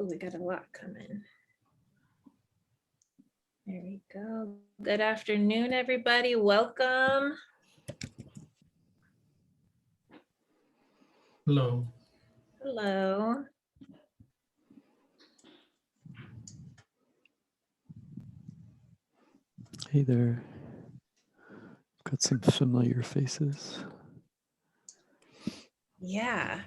Oh, we got a lot coming. There we go. Good afternoon, everybody. Welcome. Hello. Hello. Hey there. Got some familiar faces. Yeah.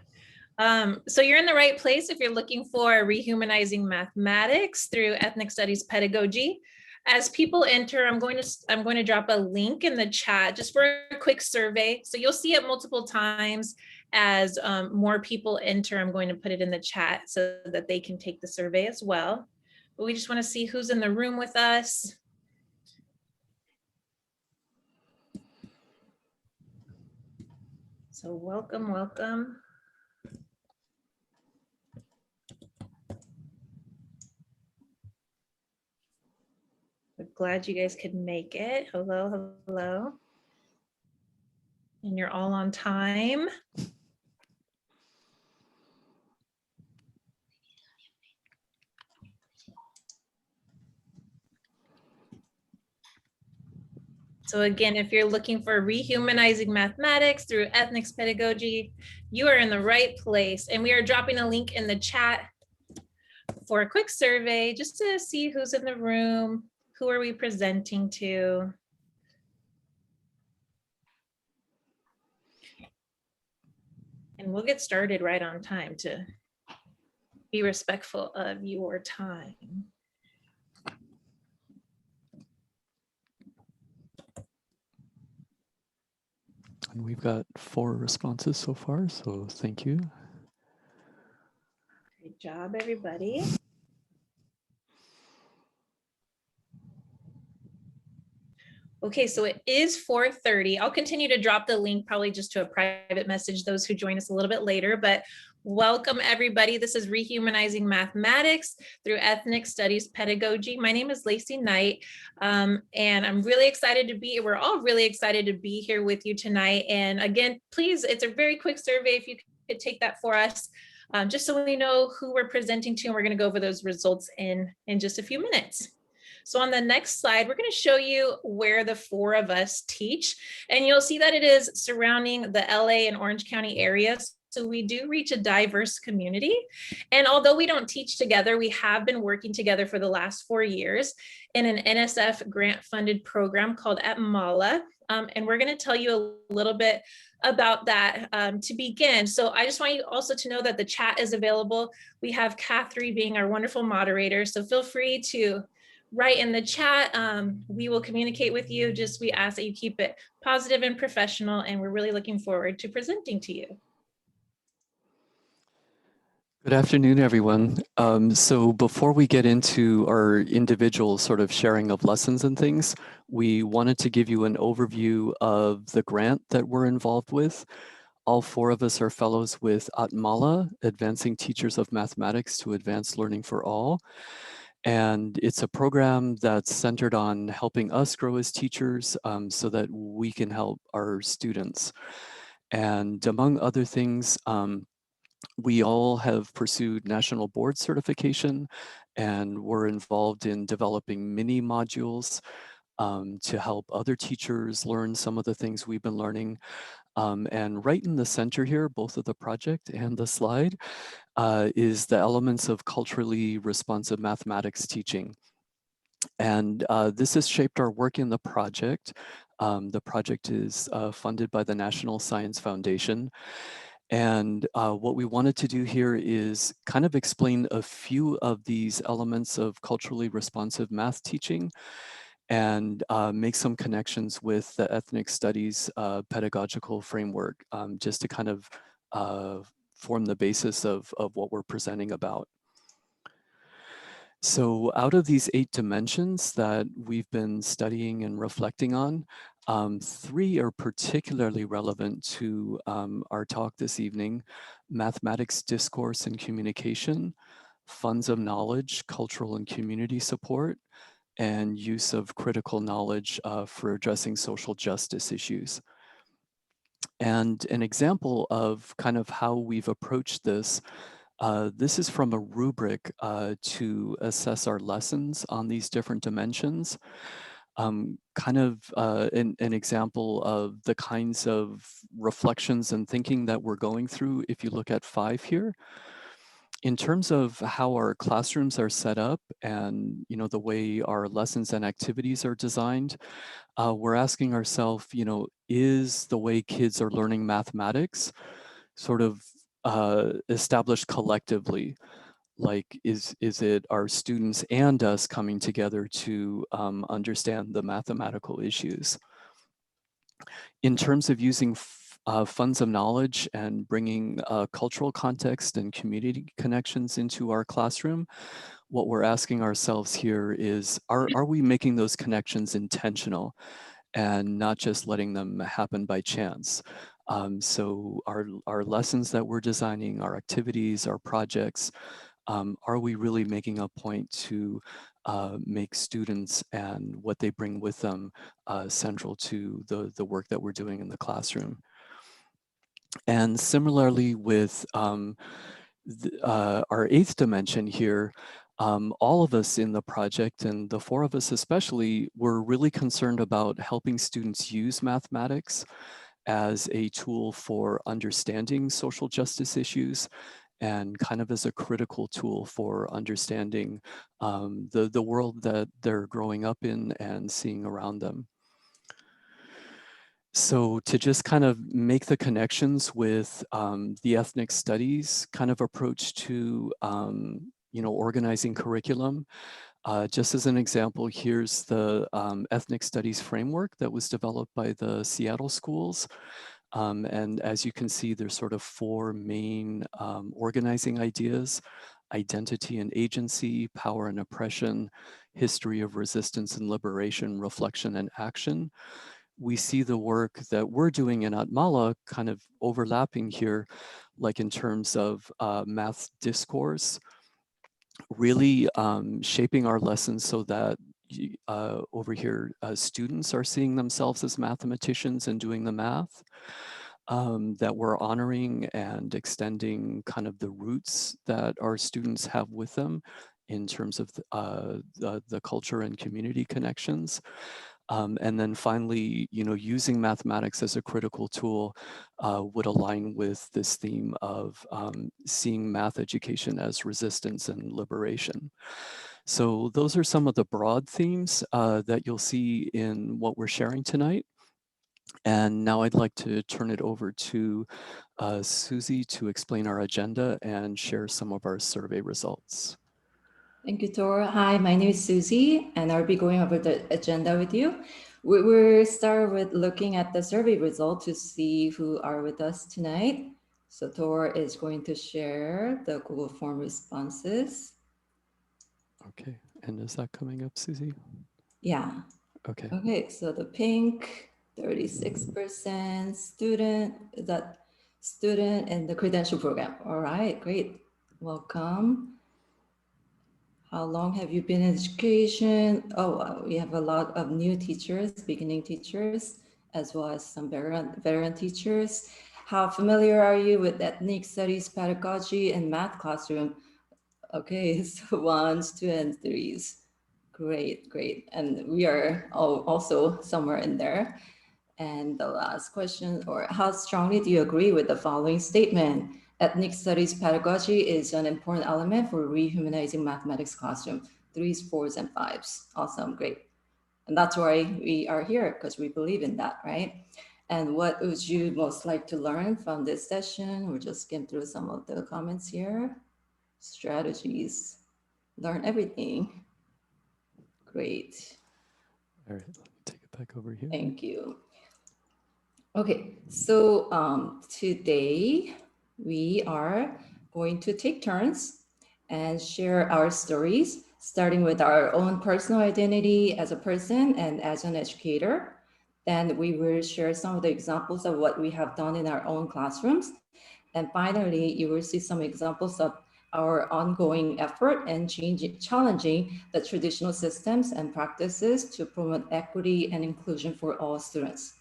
So you're in the right place if you're looking for Rehumanizing Mathematics through Ethnic Studies Pedagogy. As people enter, I'm going to drop a link in the chat just for a quick survey. So you'll see it multiple times as more people enter. I'm going to put it in the chat so that they can take the survey as well. But we just want to see who's in the room with us. So welcome, welcome. We're glad you guys could make it. Hello, hello. And you're all on time. So again, if you're looking for Rehumanizing Mathematics through Ethnics Pedagogy, you are in the right place. And we are dropping a link in the chat for a quick survey just to see who's in the room, who are we presenting to. And we'll get started right on time to be respectful of your time. And we've got 4 responses so far, so thank you. Great job, everybody. Okay, so it is 4:30. I'll continue to drop the link probably just to a private message, those who join us a little bit later, but welcome everybody. This is Rehumanizing Mathematics through Ethnic Studies Pedagogy. My name is Lacy Knight, and I'm really excited to be, we're all really excited to be here with you tonight. And again, please, it's a very quick survey if you could take that for us, just so we know who we're presenting to, and we're gonna go over those results in just a few minutes. So on the next slide, we're going to show you where the 4 of us teach, and you'll see that it is surrounding the LA and Orange County areas. So we do reach a diverse community. And although we don't teach together, we have been working together for the last 4 years in an NSF grant funded program called At Mala. And we're going to tell you a little bit about that to begin. So I just want you also to know that the chat is available. We have Chaudry being our wonderful moderator. So feel free to write in the chat. We will communicate with you. Just we ask that you keep it positive and professional, and we're really looking forward to presenting to you. Good afternoon, everyone. So before we get into our individual sort of sharing of lessons and things, we wanted to give you an overview of the grant that we're involved with. All 4 of us are fellows with At Mala, Advancing Teachers of Mathematics to Advance Learning for All. And it's a program that's centered on helping us grow as teachers so that we can help our students. And among other things, we all have pursued national board certification, and we're involved in developing mini modules to help other teachers learn some of the things we've been learning. And right in the center here, both of the project and the slide, is the elements of culturally responsive mathematics teaching. And this has shaped our work in the project. The project is funded by the National Science Foundation. And what we wanted to do here is kind of explain a few of these elements of culturally responsive math teaching and make some connections with the ethnic studies pedagogical framework, just to kind of form the basis of what we're presenting about. So out of these 8 dimensions that we've been studying and reflecting on, 3 are particularly relevant to our talk this evening: mathematics, discourse, and communication, funds of knowledge, cultural and community support, and use of critical knowledge for addressing social justice issues. And an example of kind of how we've approached this This is from a rubric to assess our lessons on these different dimensions. Kind of an example of the kinds of reflections and thinking that we're going through if you look at 5 here. In terms of how our classrooms are set up and the way our lessons and activities are designed, we're asking ourselves, is the way kids are learning mathematics sort of established collectively? Like, is it our students and us coming together to understand the mathematical issues? In terms of using funds of knowledge and bringing cultural context and community connections into our classroom, what we're asking ourselves here is, are we making those connections intentional and not just letting them happen by chance? So our lessons that we're designing, our activities, our projects, are we really making a point to make students and what they bring with them central to the work that we're doing in the classroom? And similarly with our 8th dimension here, all of us in the project, and the 4 of us especially, were really concerned about helping students use mathematics as a tool for understanding social justice issues and kind of as a critical tool for understanding the world that they're growing up in and seeing around them. So to just kind of make the connections with the ethnic studies kind of approach to organizing curriculum. Just as an example, here's the ethnic studies framework that was developed by the Seattle schools. And as you can see, there's sort of 4 main organizing ideas: identity and agency, power and oppression, history of resistance and liberation, reflection and action. We see the work that we're doing in Atmala kind of overlapping here, like in terms of math discourse, really shaping our lessons so that over here, students are seeing themselves as mathematicians and doing the math, that we're honoring and extending kind of the roots that our students have with them in terms of the culture and community connections. And then finally, using mathematics as a critical tool would align with this theme of seeing math education as resistance and liberation. So those are some of the broad themes that you'll see in what we're sharing tonight. And now I'd like to turn it over to Susie to explain our agenda and share some of our survey results. Thank you, Tor. Hi, my name is Susie, and I'll be going over the agenda with you. We'll start with looking at the survey result to see who are with us tonight. So Tor is going to share the Google form responses. Okay, and is that coming up, Susie? Yeah. Okay. Okay, so the pink, 36% student, that student in the credential program. All right, great. Welcome. How long have you been in education? Oh, we have a lot of new teachers, beginning teachers, as well as some veteran teachers. How familiar are you with ethnic studies, pedagogy, and math classroom? Okay, so 1s, 2s, and 3s. Great, great. And we are also somewhere in there. And the last question, or how strongly do you agree with the following statement? Ethnic studies pedagogy is an important element for rehumanizing mathematics classroom. 3s, 4s, and 5s. Awesome, great. And that's why we are here, because we believe in that, right? And what would you most like to learn from this session? We'll just skim through some of the comments here. Strategies, learn everything. Great. All right, let me take it back over here. Thank you. Okay, so today we are going to take turns and share our stories, starting with our own personal identity as a person and as an educator. Then we will share some of the examples of what we have done in our own classrooms. And finally, you will see some examples of our ongoing effort and challenging the traditional systems and practices to promote equity and inclusion for all students.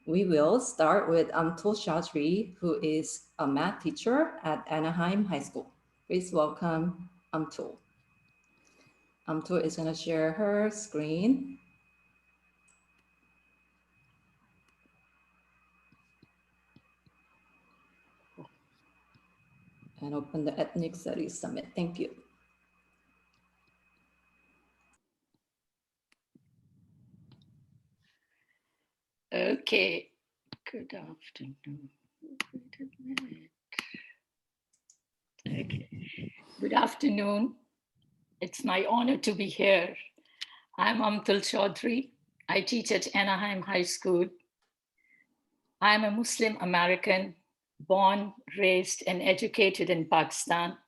We will start with Amtul Chaudry, who is a math teacher at Anaheim High School. Please welcome Amtul. Amtul is going to share her screen. And open the Ethnic Studies Summit. Thank you. Okay, good afternoon. Wait a minute. Okay, good afternoon. It's my honor to be here. I'm Amtul Chaudry. I teach at Anaheim High School. I'm a Muslim American, born, raised, and educated in Pakistan.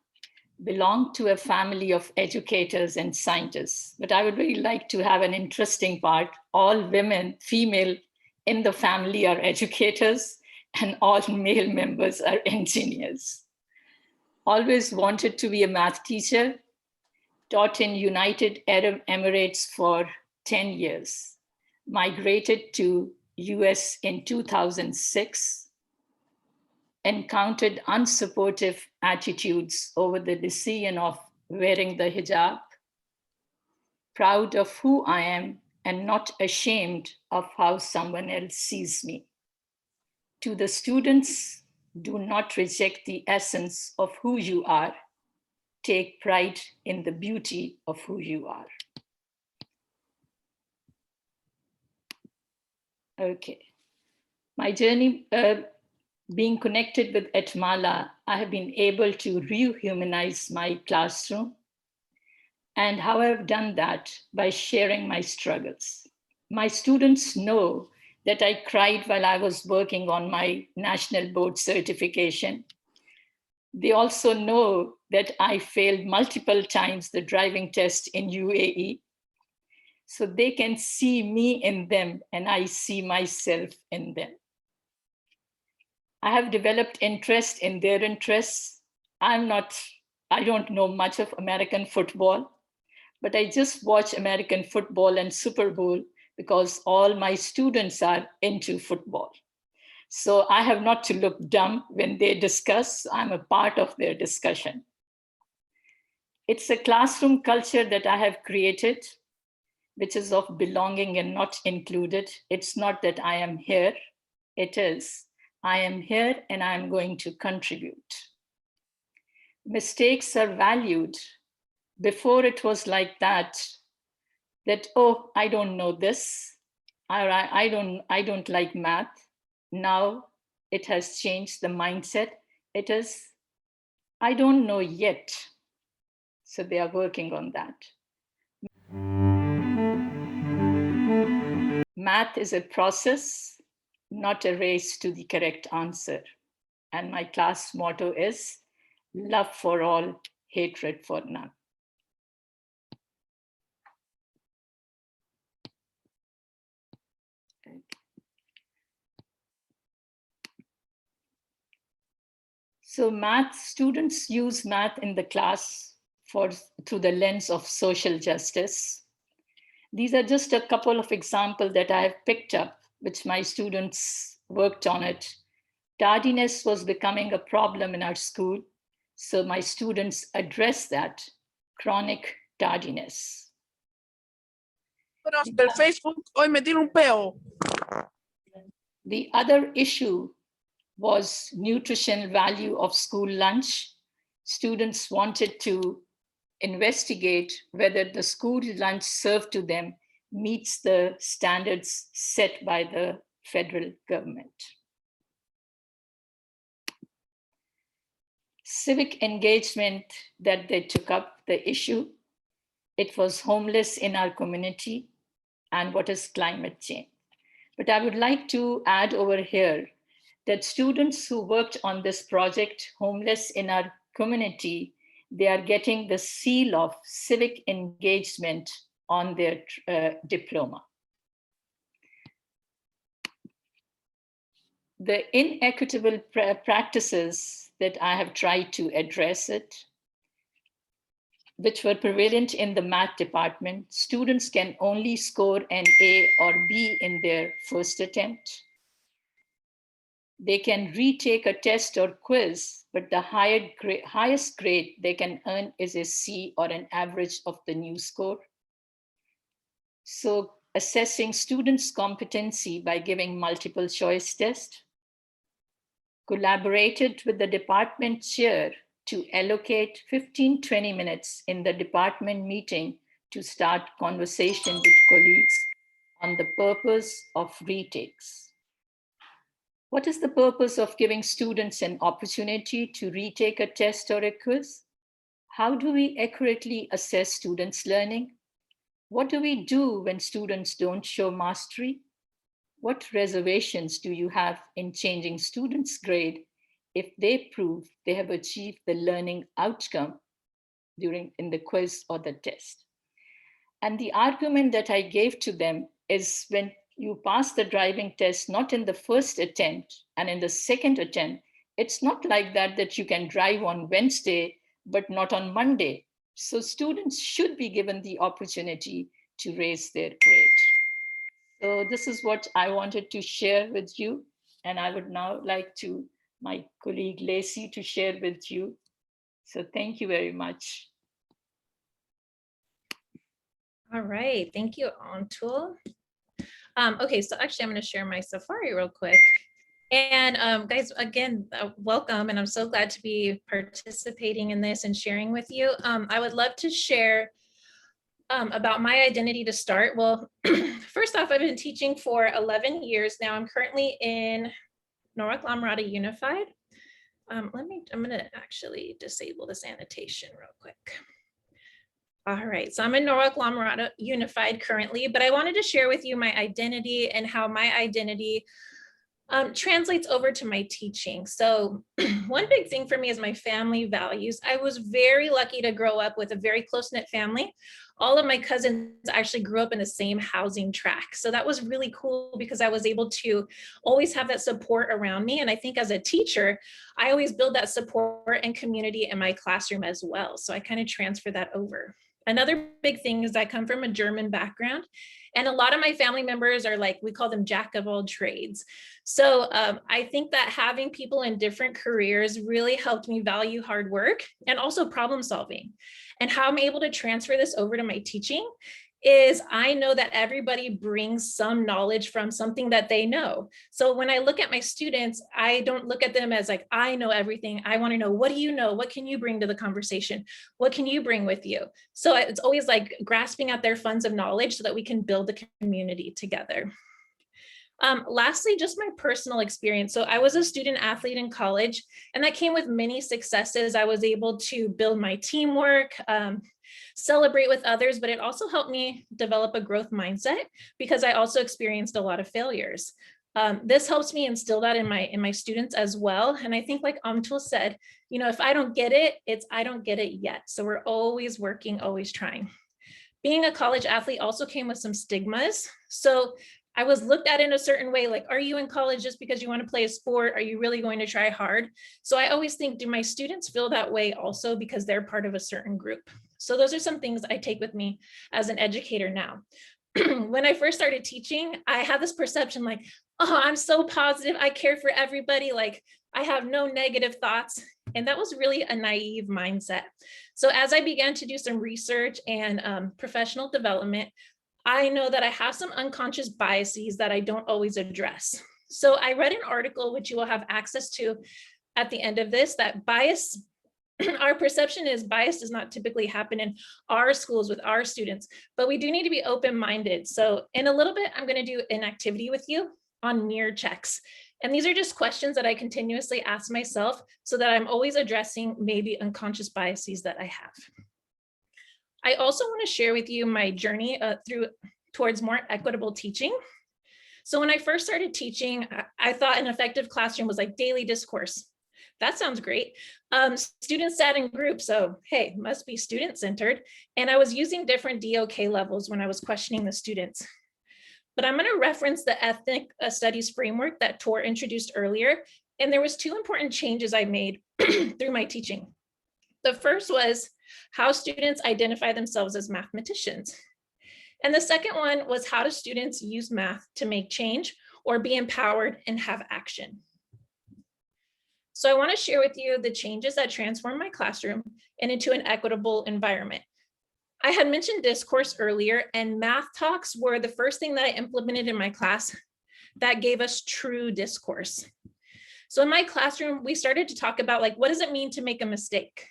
Belong to a family of educators and scientists. But I would really like to have an interesting part. All women, female in the family are educators, and all male members are engineers. Always wanted to be a math teacher, taught in United Arab Emirates for 10 years, migrated to US in 2006, encountered unsupportive attitudes over the decision of wearing the hijab, proud of who I am and not ashamed of how someone else sees me. To the students, do not reject the essence of who you are. Take pride in the beauty of who you are. Okay. My journey being connected with Etmala, I have been able to rehumanize my classroom. And how I've done that by sharing my struggles. My students know that I cried while I was working on my national board certification. They also know that I failed multiple times the driving test in UAE. So they can see me in them and I see myself in them. I have developed interest in their interests. I don't know much of American football, but I just watch American football and Super Bowl because all my students are into football. So I have not to look dumb when they discuss. I'm a part of their discussion. It's a classroom culture that I have created, which is of belonging and not included. It's not that I am here. It is, I am here and I'm going to contribute. Mistakes are valued. Before it was like that, oh, I don't know this, I don't like math. Now it has changed the mindset. It is, I don't know yet. So they are working on that. Math is a process, not a race to the correct answer. And my class motto is love for all, hatred for none. So math students use math in the class through the lens of social justice. These are just a couple of examples that I have picked up, which my students worked on it. Tardiness was becoming a problem in our school. So my students addressed that, chronic tardiness. Del Facebook, hoy me tiro un peo. The other issue was nutrition value of school lunch. Students wanted to investigate whether the school lunch served to them meets the standards set by the federal government. Civic engagement that they took up the issue. It was homeless in our community and what is climate change. But I would like to add over here that students who worked on this project, homeless in our community, they are getting the seal of civic engagement on their diploma. The inequitable practices that I have tried to address it, which were prevalent in the math department, students can only score an A or B in their first attempt. They can retake a test or quiz, but the highest grade they can earn is a C or an average of the new score. So assessing students' competency by giving multiple choice test. Collaborated with the department chair to allocate 15-20 minutes in the department meeting to start conversation with colleagues on the purpose of retakes. What is the purpose of giving students an opportunity to retake a test or a quiz? How do we accurately assess students' learning? What do we do when students don't show mastery? What reservations do you have in changing students' grade if they prove they have achieved the learning outcome in the quiz or the test? And the argument that I gave to them is when you pass the driving test, not in the first attempt and in the second attempt, it's not like that you can drive on Wednesday, but not on Monday. So students should be given the opportunity to raise their grade. So this is what I wanted to share with you. And I would now like to my colleague Lacy to share with you. So thank you very much. All right, thank you, Amtul. Okay, so actually I'm going to share my Safari real quick. And guys, again, welcome, and I'm so glad to be participating in this and sharing with you. I would love to share about my identity to start. Well, first off, I've been teaching for 11 years now. I'm currently in Norwalk Lamarada Unified. I'm gonna actually disable this annotation real quick. All right, so I'm in Norwalk Lamarada Unified currently, but I wanted to share with you my identity and how my identity translates over to my teaching. So one big thing for me is my family values. I was very lucky to grow up with a very close-knit family. All of my cousins actually grew up in the same housing tract. So that was really cool because I was able to always have that support around me. And I think as a teacher, I always build that support and community in my classroom as well. So I kind of transfer that over. Another big thing is I come from a German background, and a lot of my family members are like, we call them jack of all trades. So I think that having people in different careers really helped me value hard work and also problem solving. And how I'm able to transfer this over to my teaching is I know that everybody brings some knowledge from something that they know. So when I look at my students, I don't look at them as like, I know everything. I want to know, what do you know? What can you bring to the conversation? What can you bring with you? So it's always like grasping at their funds of knowledge so that we can build the community together. Lastly, just my personal experience. So I was a student athlete in college, and that came with many successes. I was able to build my teamwork, celebrate with others, but it also helped me develop a growth mindset because I also experienced a lot of failures. This helps me instill that in my students as well. And I think like Amtul said, you know, if I don't get it, it's I don't get it yet. So we're always working, always trying. Being a college athlete also came with some stigmas. So I was looked at in a certain way, like, are you in college just because you want to play a sport? Are you really going to try hard? So I always think, do my students feel that way also because they're part of a certain group? So those are some things I take with me as an educator now. When I first started teaching, I had this perception like, oh, I'm so positive. I care for everybody. Like I have no negative thoughts. And that was really a naive mindset. So as I began to do some research and professional development, I know that I have some unconscious biases that I don't always address. So I read an article, which you will have access to at the end of this, that bias, our perception is bias does not typically happen in our schools with our students, but we do need to be open-minded. So in a little bit, I'm going to do an activity with you on mirror checks. And these are just questions that I continuously ask myself so that I'm always addressing maybe unconscious biases that I have. I also want to share with you my journey towards more equitable teaching. So when I first started teaching, I thought an effective classroom was like daily discourse. That sounds great. Students sat in groups, so hey, must be student-centered. And I was using different DOK levels when I was questioning the students. But I'm going to reference the ethnic studies framework that Tor introduced earlier. And there was two important changes I made through my teaching. The first was how students identify themselves as mathematicians. And the second one was how do students use math to make change or be empowered and have action. So I want to share with you the changes that transformed my classroom and into an equitable environment. I had mentioned discourse earlier, and math talks were the first thing that I implemented in my class that gave us true discourse. So in my classroom, we started to talk about like, what does it mean to make a mistake?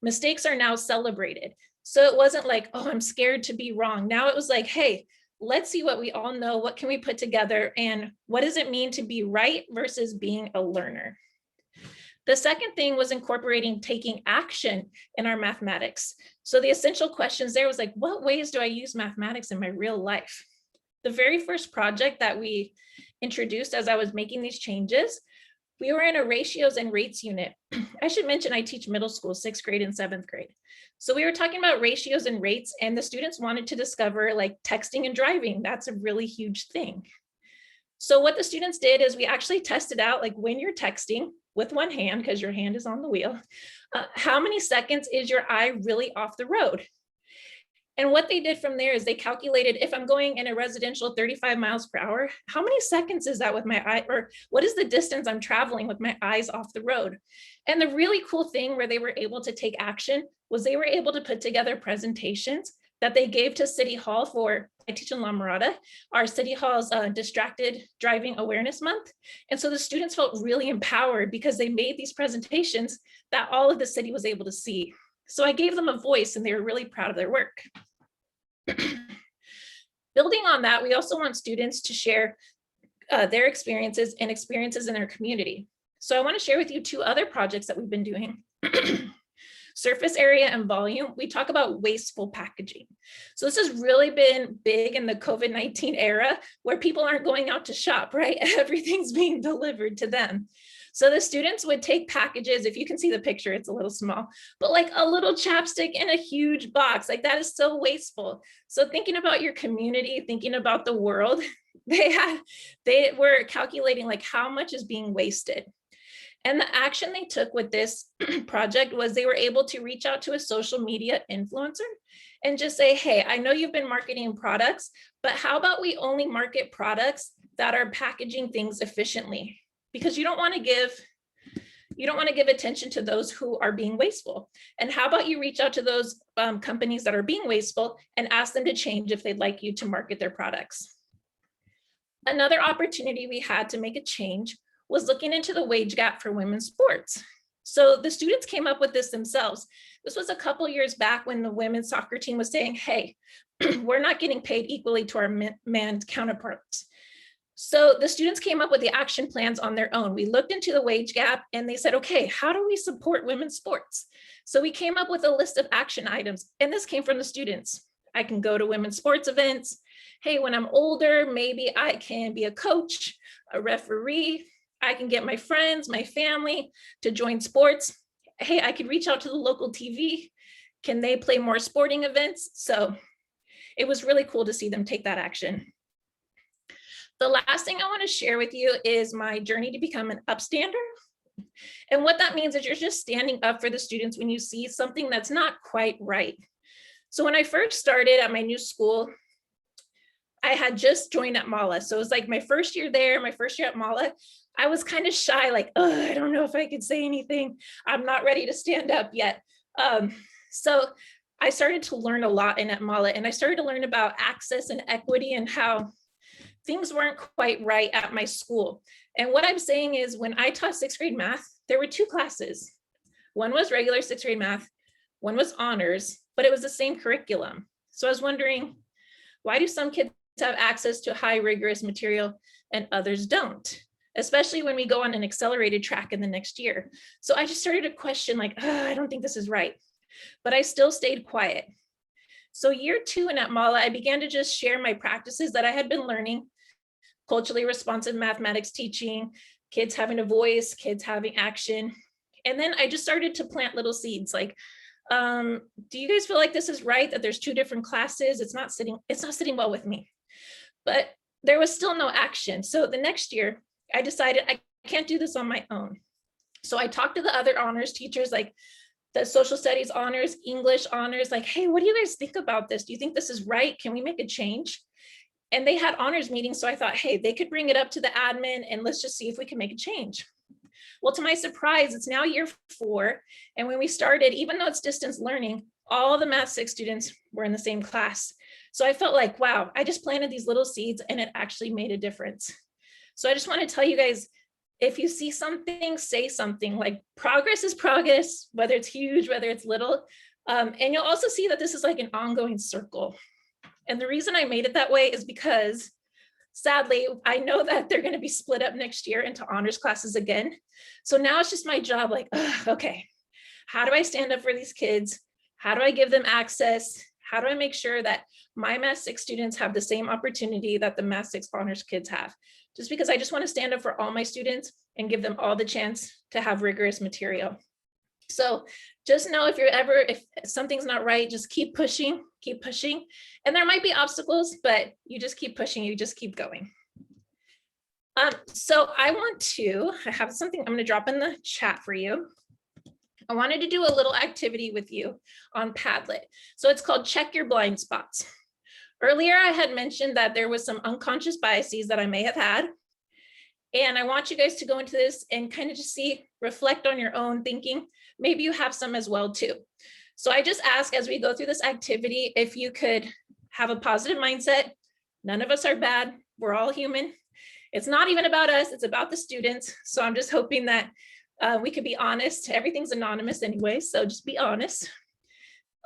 Mistakes are now celebrated. So it wasn't like, oh, I'm scared to be wrong. Now it was like, hey, let's see what we all know. What can we put together? And what does it mean to be right versus being a learner? The second thing was incorporating taking action in our mathematics. So the essential questions there was like, what ways do I use mathematics in my real life? The very first project that we introduced as I was making these changes, we were in a ratios and rates unit. I should mention I teach middle school, 6th grade and 7th grade. So we were talking about ratios and rates, and the students wanted to discover like texting and driving. That's a really huge thing. So what the students did is we actually tested out like when you're texting with one hand, because your hand is on the wheel, how many seconds is your eye really off the road? And what they did from there is they calculated if I'm going in a residential 35 miles per hour, how many seconds is that with my eye, or what is the distance I'm traveling with my eyes off the road? And the really cool thing where they were able to take action was they were able to put together presentations that they gave to City Hall for, I teach in La Mirada, our City Hall's Distracted Driving Awareness Month. And so the students felt really empowered because they made these presentations that all of the city was able to see. So I gave them a voice and they were really proud of their work. Building on that, we also want students to share their experiences and experiences in their community. So I want to share with you 2 other projects that we've been doing. Surface area and volume, we talk about wasteful packaging. So this has really been big in the COVID-19 era where people aren't going out to shop, right? Everything's being delivered to them. So the students would take packages, if you can see the picture, it's a little small, but like a little chapstick in a huge box, like that is so wasteful. So thinking about your community, thinking about the world, they were calculating like how much is being wasted. And the action they took with this project was they were able to reach out to a social media influencer and just say, hey, I know you've been marketing products, but how about we only market products that are packaging things efficiently? Because you don't want to give attention to those who are being wasteful. And how about you reach out to those companies that are being wasteful and ask them to change if they'd like you to market their products. Another opportunity we had to make a change was looking into the wage gap for women's sports. So the students came up with this themselves. This was a couple years back when the women's soccer team was saying, hey, we're not getting paid equally to our manned counterparts. So the students came up with the action plans on their own. We looked into the wage gap and they said, okay, how do we support women's sports? So we came up with a list of action items, and this came from the students. I can go to women's sports events. Hey, when I'm older, maybe I can be a coach, a referee. I can get my friends, my family to join sports. Hey, I could reach out to the local TV. Can they play more sporting events? So it was really cool to see them take that action. The last thing I want to share with you is my journey to become an upstander. And what that means is you're just standing up for the students when you see something that's not quite right. So when I first started at my new school, I had just joined at Mala. So it was like my first year there, my first year at Mala. I was kind of shy, like, oh, I don't know if I could say anything. I'm not ready to stand up yet. So I started to learn a lot in at Mala, and I started to learn about access and equity and how things weren't quite right at my school. And what I'm saying is when I taught 6th grade math, there were 2 classes. One was regular 6th grade math, one was honors, but it was the same curriculum. So I was wondering, why do some kids have access to high rigorous material and others don't? Especially when we go on an accelerated track in the next year. So I just started to question like, oh, I don't think this is right, but I still stayed quiet. So year 2 in at Mala, I began to just share my practices that I had been learning, culturally responsive mathematics teaching, kids having a voice, kids having action. And then I just started to plant little seeds like, do you guys feel like this is right, that there's 2 different classes? It's not sitting well with me. But there was still no action. So the next year, I decided I can't do this on my own. So I talked to the other honors teachers, like the social studies honors, English honors, like, hey, what do you guys think about this? Do you think this is right? Can we make a change? And they had honors meetings. So I thought, hey, they could bring it up to the admin and let's just see if we can make a change. Well, to my surprise, it's now year 4. And when we started, even though it's distance learning, all the Math 6 students were in the same class. So I felt like, wow, I just planted these little seeds and it actually made a difference. So I just want to tell you guys, if you see something, say something. Like, progress is progress, whether it's huge, whether it's little. And you'll also see that this is like an ongoing circle. And the reason I made it that way is because, sadly, I know that they're going to be split up next year into honors classes again. So now it's just my job, like, okay, how do I stand up for these kids? How do I give them access? How do I make sure that my Math 6 students have the same opportunity that the Math 6 honors kids have? Just because I just want to stand up for all my students and give them all the chance to have rigorous material. So just know, if something's not right, just keep pushing. And there might be obstacles, but you just keep pushing, you just keep going. So I have something I'm going to drop in the chat for you. I wanted to do a little activity with you on Padlet. So it's called Check Your Blind Spots. Earlier, I had mentioned that there was some unconscious biases that I may have had. And I want you guys to go into this and kind of just reflect on your own thinking. Maybe you have some as well too. So I just ask, as we go through this activity, if you could have a positive mindset. None of us are bad. We're all human. It's not even about us. It's about the students. So I'm just hoping that we could be honest. Everything's anonymous anyway, so just be honest.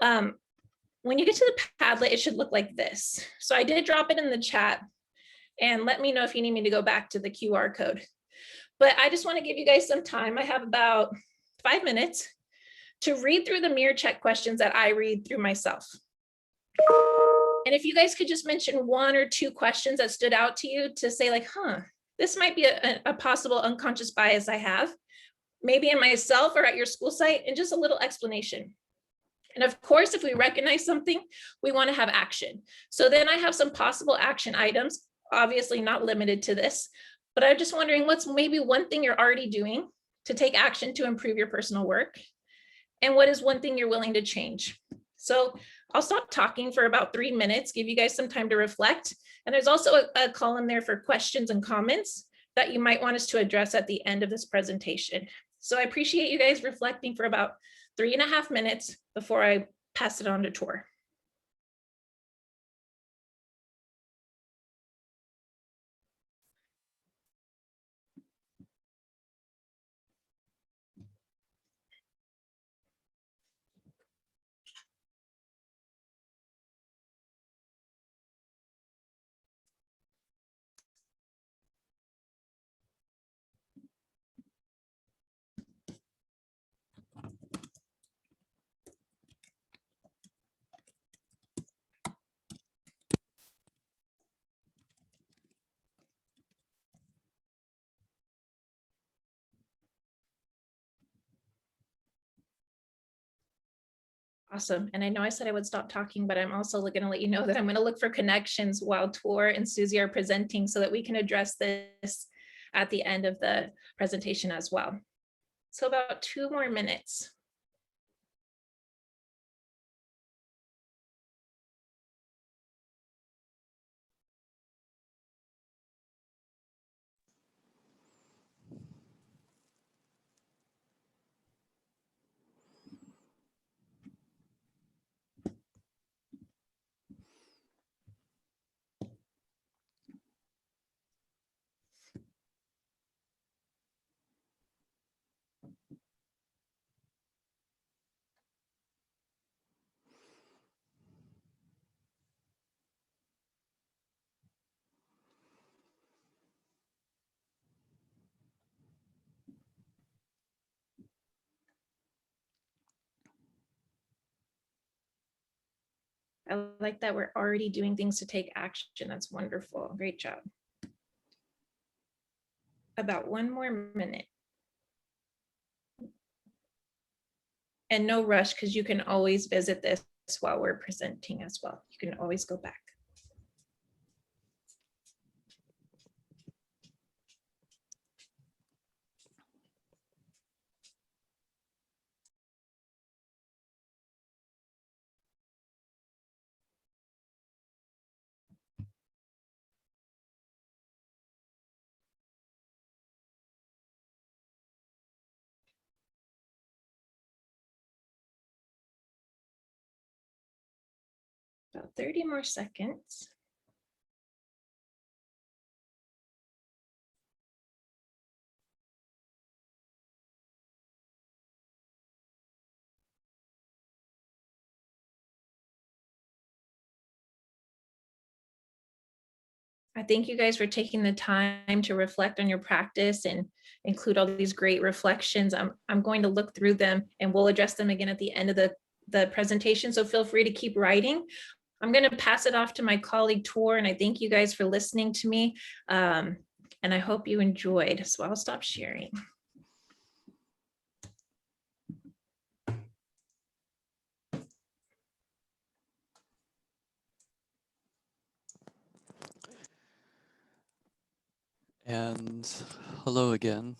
When you get to the Padlet, it should look like this. So I did drop it in the chat, and let me know if you need me to go back to the QR code. But I just want to give you guys some time. I have about 5 minutes to read through the mirror check questions that I read through myself. And if you guys could just mention 1 or 2 questions that stood out to you to say, like, this might be a possible unconscious bias I have, maybe in myself or at your school site, and just a little explanation. And of course, if we recognize something, we want to have action. So then I have some possible action items, obviously not limited to this, but I'm just wondering, what's maybe one thing you're already doing to take action to improve your personal work? And what is one thing you're willing to change? So I'll stop talking for about 3 minutes, give you guys some time to reflect. And there's also a column there for questions and comments that you might want us to address at the end of this presentation. So I appreciate you guys reflecting for about 3.5 minutes before I pass it on to Tor. Awesome. And I know I said I would stop talking, but I'm also going to let you know that I'm going to look for connections while Tor and Susie are presenting so that we can address this at the end of the presentation as well. So about 2 more minutes. I like that we're already doing things to take action. That's wonderful. Great job. About 1 more minute. And no rush, because you can always visit this while we're presenting as well. You can always go back. 30 more seconds. I thank you guys for taking the time to reflect on your practice and include all these great reflections. I'm going to look through them and we'll address them again at the end of the presentation. So feel free to keep writing. I'm going to pass it off to my colleague Tor, and I thank you guys for listening to me. And I hope you enjoyed. So I'll stop sharing. And hello again.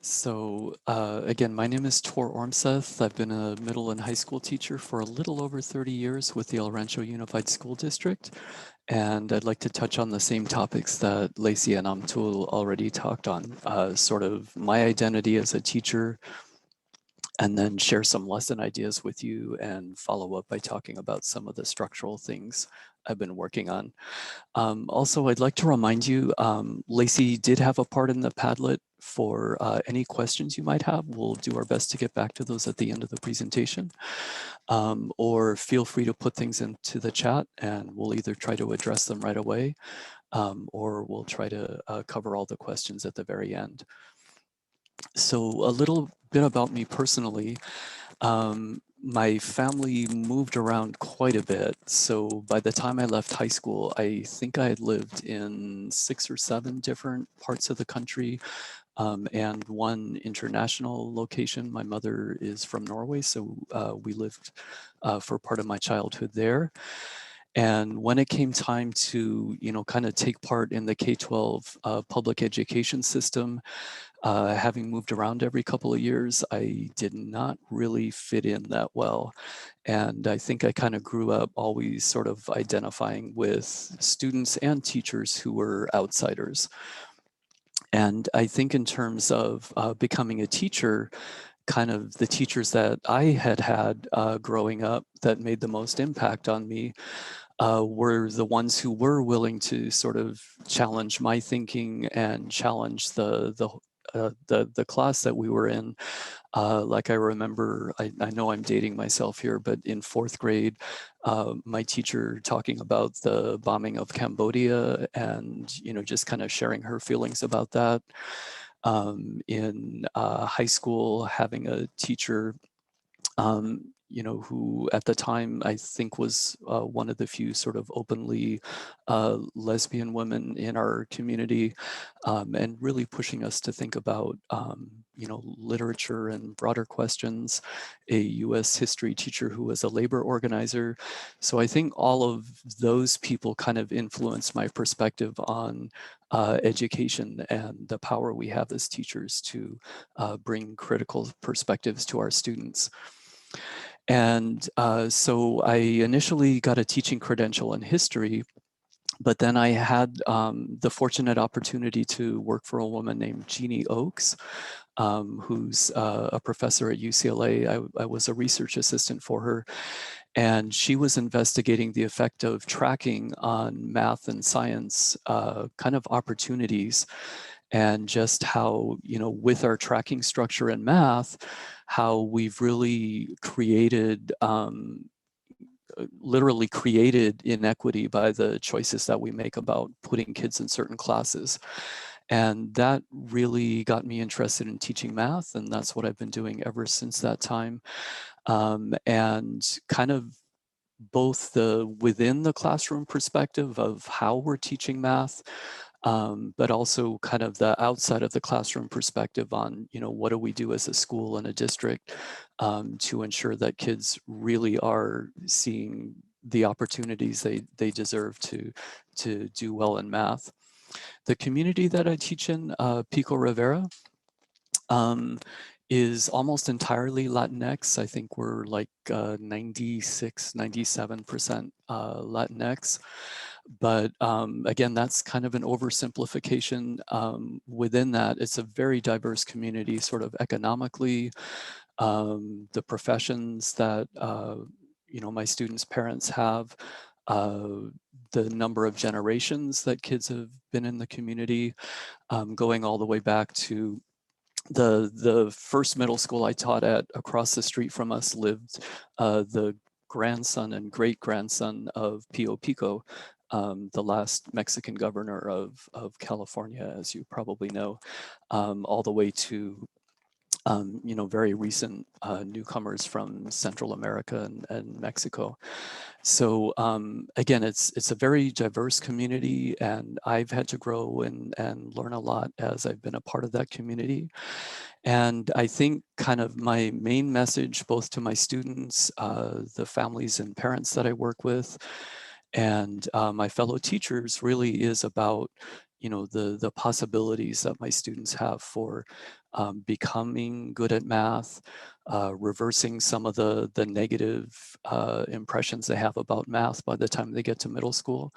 So again, my name is Tor Ormseth. I've been a middle and high school teacher for a little over 30 years with the El Rancho Unified School District. And I'd like to touch on the same topics that Lacy and Amtul already talked on, sort of my identity as a teacher, and then share some lesson ideas with you and follow up by talking about some of the structural things I've been working on. Also, I'd like to remind you, Lacy did have a part in the Padlet for any questions you might have. We'll do our best to get back to those at the end of the presentation. Or feel free to put things into the chat and we'll either try to address them right away or we'll try to cover all the questions at the very end. So a little bit about me personally. My family moved around quite a bit. So by the time I left high school, I think I had lived in 6 or 7 different parts of the country and one international location. My mother is from Norway, so we lived for part of my childhood there. And when it came time to, kind of take part in the K-12 public education system, having moved around every couple of years, I did not really fit in that well. And I think I kind of grew up always sort of identifying with students and teachers who were outsiders. And I think in terms of becoming a teacher, kind of the teachers that I had growing up that made the most impact on me were the ones who were willing to sort of challenge my thinking and challenge the class that we were in. Like I remember, I know I'm dating myself here, but in 4th grade, my teacher talking about the bombing of Cambodia and, just kind of sharing her feelings about that. In high school, having a teacher who at the time I think was one of the few sort of openly lesbian women in our community, and really pushing us to think about, literature and broader questions. A US history teacher who was a labor organizer. So I think all of those people kind of influenced my perspective on education and the power we have as teachers to bring critical perspectives to our students. And so I initially got a teaching credential in history, but then I had the fortunate opportunity to work for a woman named Jeannie Oakes, who's a professor at UCLA. I was a research assistant for her, and she was investigating the effect of tracking on math and science kind of opportunities, and just how, with our tracking structure in math, how we've really created, literally created inequity by the choices that we make about putting kids in certain classes. And that really got me interested in teaching math, and that's what I've been doing ever since that time. And kind of both the within the classroom perspective of how we're teaching math, but also kind of the outside of the classroom perspective on, what do we do as a school and a district to ensure that kids really are seeing the opportunities they deserve to do well in math. The community that I teach in, Pico Rivera, is almost entirely Latinx. I think we're like 96, 97% Latinx. But again, that's kind of an oversimplification. Within that, it's a very diverse community, sort of economically. The professions that my students' parents have, the number of generations that kids have been in the community, going all the way back to the first middle school I taught at across the street from us lived the grandson and great grandson of Pio Pico, the last Mexican governor of California, as you probably know, all the way to very recent newcomers from Central America and Mexico. So again, it's a very diverse community, and I've had to grow and learn a lot as I've been a part of that community. And I think kind of my main message, both to my students, the families and parents that I work with, and my fellow teachers, really is about the possibilities that my students have for becoming good at math, reversing some of the negative impressions they have about math by the time they get to middle school,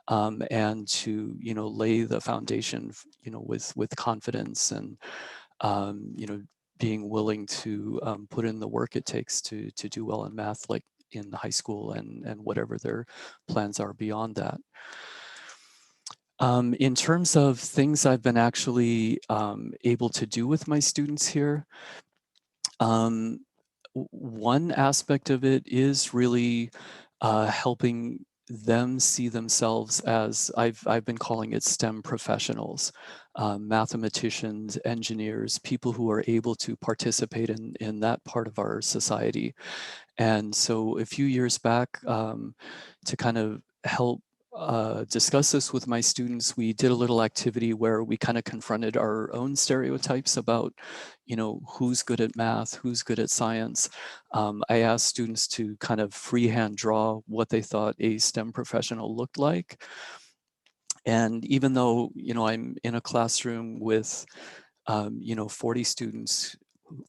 and to lay the foundation with confidence and being willing to put in the work it takes to do well in math, like in high school and whatever their plans are beyond that. In terms of things I've been actually able to do with my students here, one aspect of it is really helping them see themselves as, I've been calling it STEM professionals, mathematicians, engineers, people who are able to participate in that part of our society. And so a few years back, to kind of help discuss this with my students, we did a little activity where we kind of confronted our own stereotypes about, who's good at math, who's good at science. I asked students to kind of freehand draw what they thought a STEM professional looked like. And even though, I'm in a classroom with, 40 students,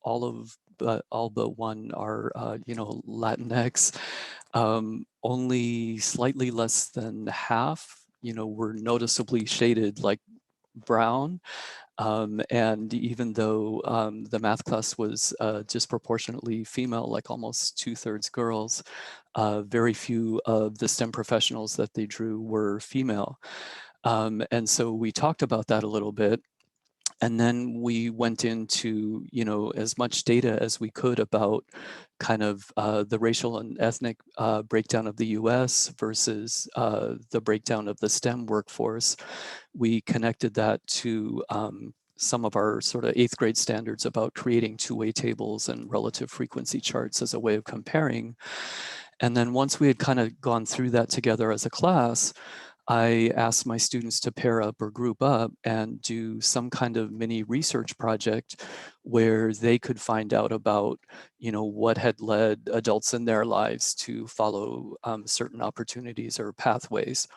all but one are, Latinx, only slightly less than half, were noticeably shaded like brown. And even though the math class was disproportionately female, like almost 2/3 girls, very few of the STEM professionals that they drew were female. And so we talked about that a little bit. And then we went into, as much data as we could about kind of the racial and ethnic breakdown of the US versus the breakdown of the STEM workforce. We connected that to some of our sort of 8th grade standards about creating two-way tables and relative frequency charts as a way of comparing. And then once we had kind of gone through that together as a class, I asked my students to pair up or group up and do some kind of mini research project where they could find out about, what had led adults in their lives to follow certain opportunities or pathways.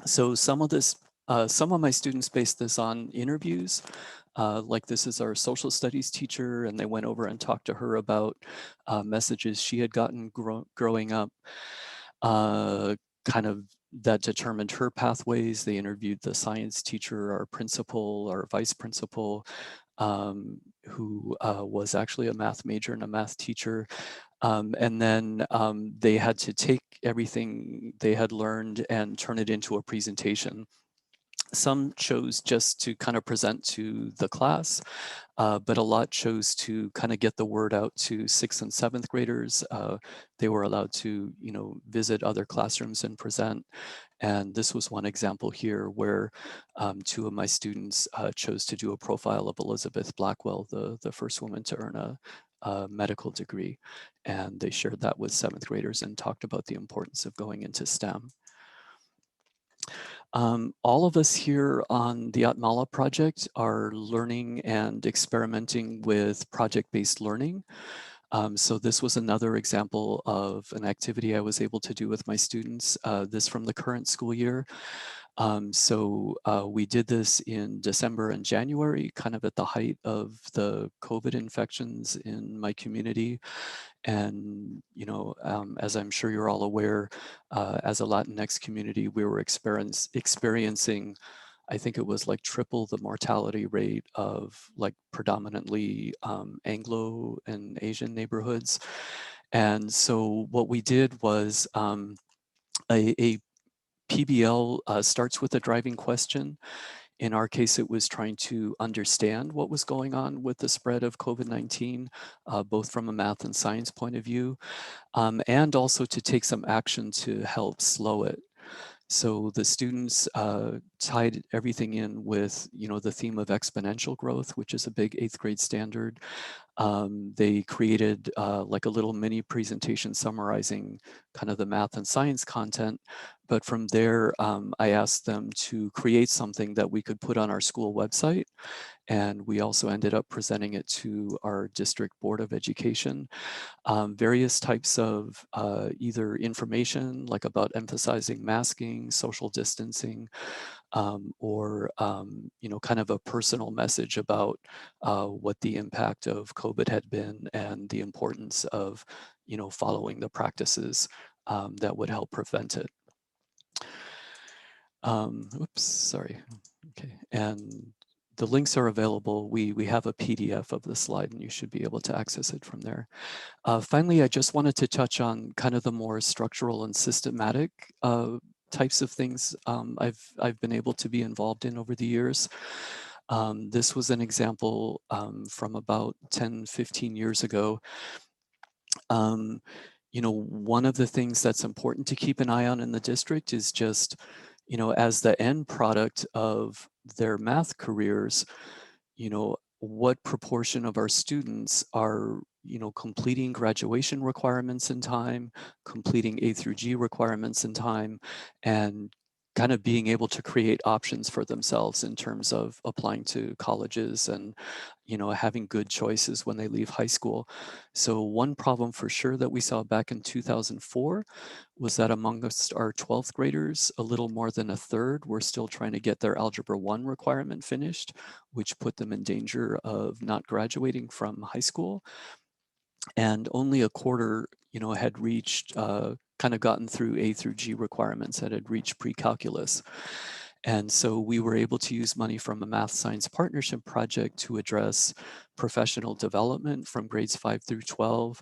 So some of my students based this on interviews. Like this is our social studies teacher, and they went over and talked to her about messages she had gotten growing up. Kind of that determined her pathways. They interviewed the science teacher, our principal, our vice principal, who was actually a math major and a math teacher. And then they had to take everything they had learned and turn it into a presentation. Some chose just to kind of present to the class, but a lot chose to kind of get the word out to 6th and 7th graders. They were allowed to, visit other classrooms and present. And this was one example here where 2 of my students chose to do a profile of Elizabeth Blackwell, the first woman to earn a medical degree. And they shared that with 7th graders and talked about the importance of going into STEM. All of us here on the Atmala project are learning and experimenting with project-based learning. So this was another example of an activity I was able to do with my students, this from the current school year. We did this in December and January, kind of at the height of the COVID infections in my community. And, as I'm sure you're all aware, as a Latinx community, we were experiencing, I think it was like triple the mortality rate of like predominantly Anglo and Asian neighborhoods. And so what we did was a PBL starts with a driving question. In our case, it was trying to understand what was going on with the spread of COVID-19, both from a math and science point of view, and also to take some action to help slow it. So the students tied everything in with, the theme of exponential growth, which is a big 8th grade standard. They created like a little mini presentation summarizing kind of the math and science content. But from there, I asked them to create something that we could put on our school website. And we also ended up presenting it to our district board of education. Various types of either information, like about emphasizing masking, social distancing, or kind of a personal message about what the impact of COVID had been and the importance of following the practices that would help prevent it. Oops, sorry. Okay, and the links are available. We have a PDF of the slide, and you should be able to access it from there. Finally, I just wanted to touch on kind of the more structural and systematic types of things I've been able to be involved in over the years. This was an example from about 10, 15 years ago. One of the things that's important to keep an eye on in the district is just, as the end product of their math careers, what proportion of our students are, completing graduation requirements in time, completing A through G requirements in time, and kind of being able to create options for themselves in terms of applying to colleges and, having good choices when they leave high school. So one problem for sure that we saw back in 2004 was that amongst our 12th graders, a little more than a third were still trying to get their Algebra 1 requirement finished, which put them in danger of not graduating from high school. And only a quarter, had reached, kind of gotten through A through G requirements that had reached pre-calculus. And so we were able to use money from a math science partnership project to address professional development from grades 5 through 12,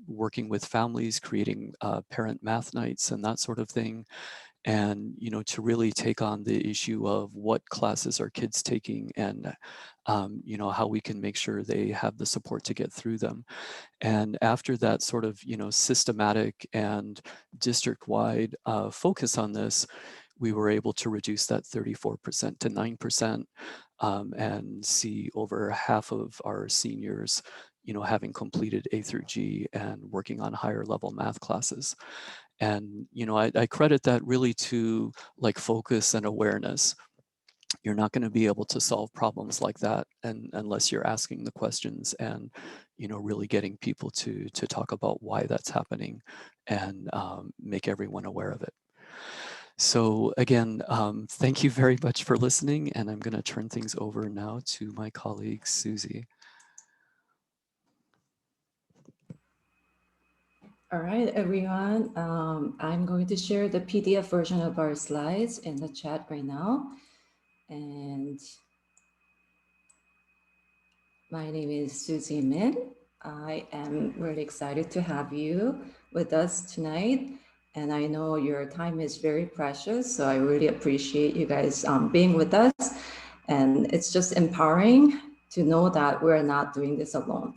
working with families, creating parent math nights and that sort of thing. And, to really take on the issue of what classes are kids taking and, how we can make sure they have the support to get through them. And after that sort of, systematic and district-wide focus on this, we were able to reduce that 34% to 9% and see over half of our seniors, having completed A through G and working on higher level math classes. And, I credit that really to like focus and awareness. You're not going to be able to solve problems like that unless you're asking the questions and, really getting people to talk about why that's happening and make everyone aware of it. So again, thank you very much for listening, and I'm going to turn things over now to my colleague, Susie. All right, everyone. I'm going to share the PDF version of our slides in the chat right now. And my name is Susie Min. I am really excited to have you with us tonight. And I know your time is very precious, so I really appreciate you guys being with us. And it's just empowering to know that we're not doing this alone.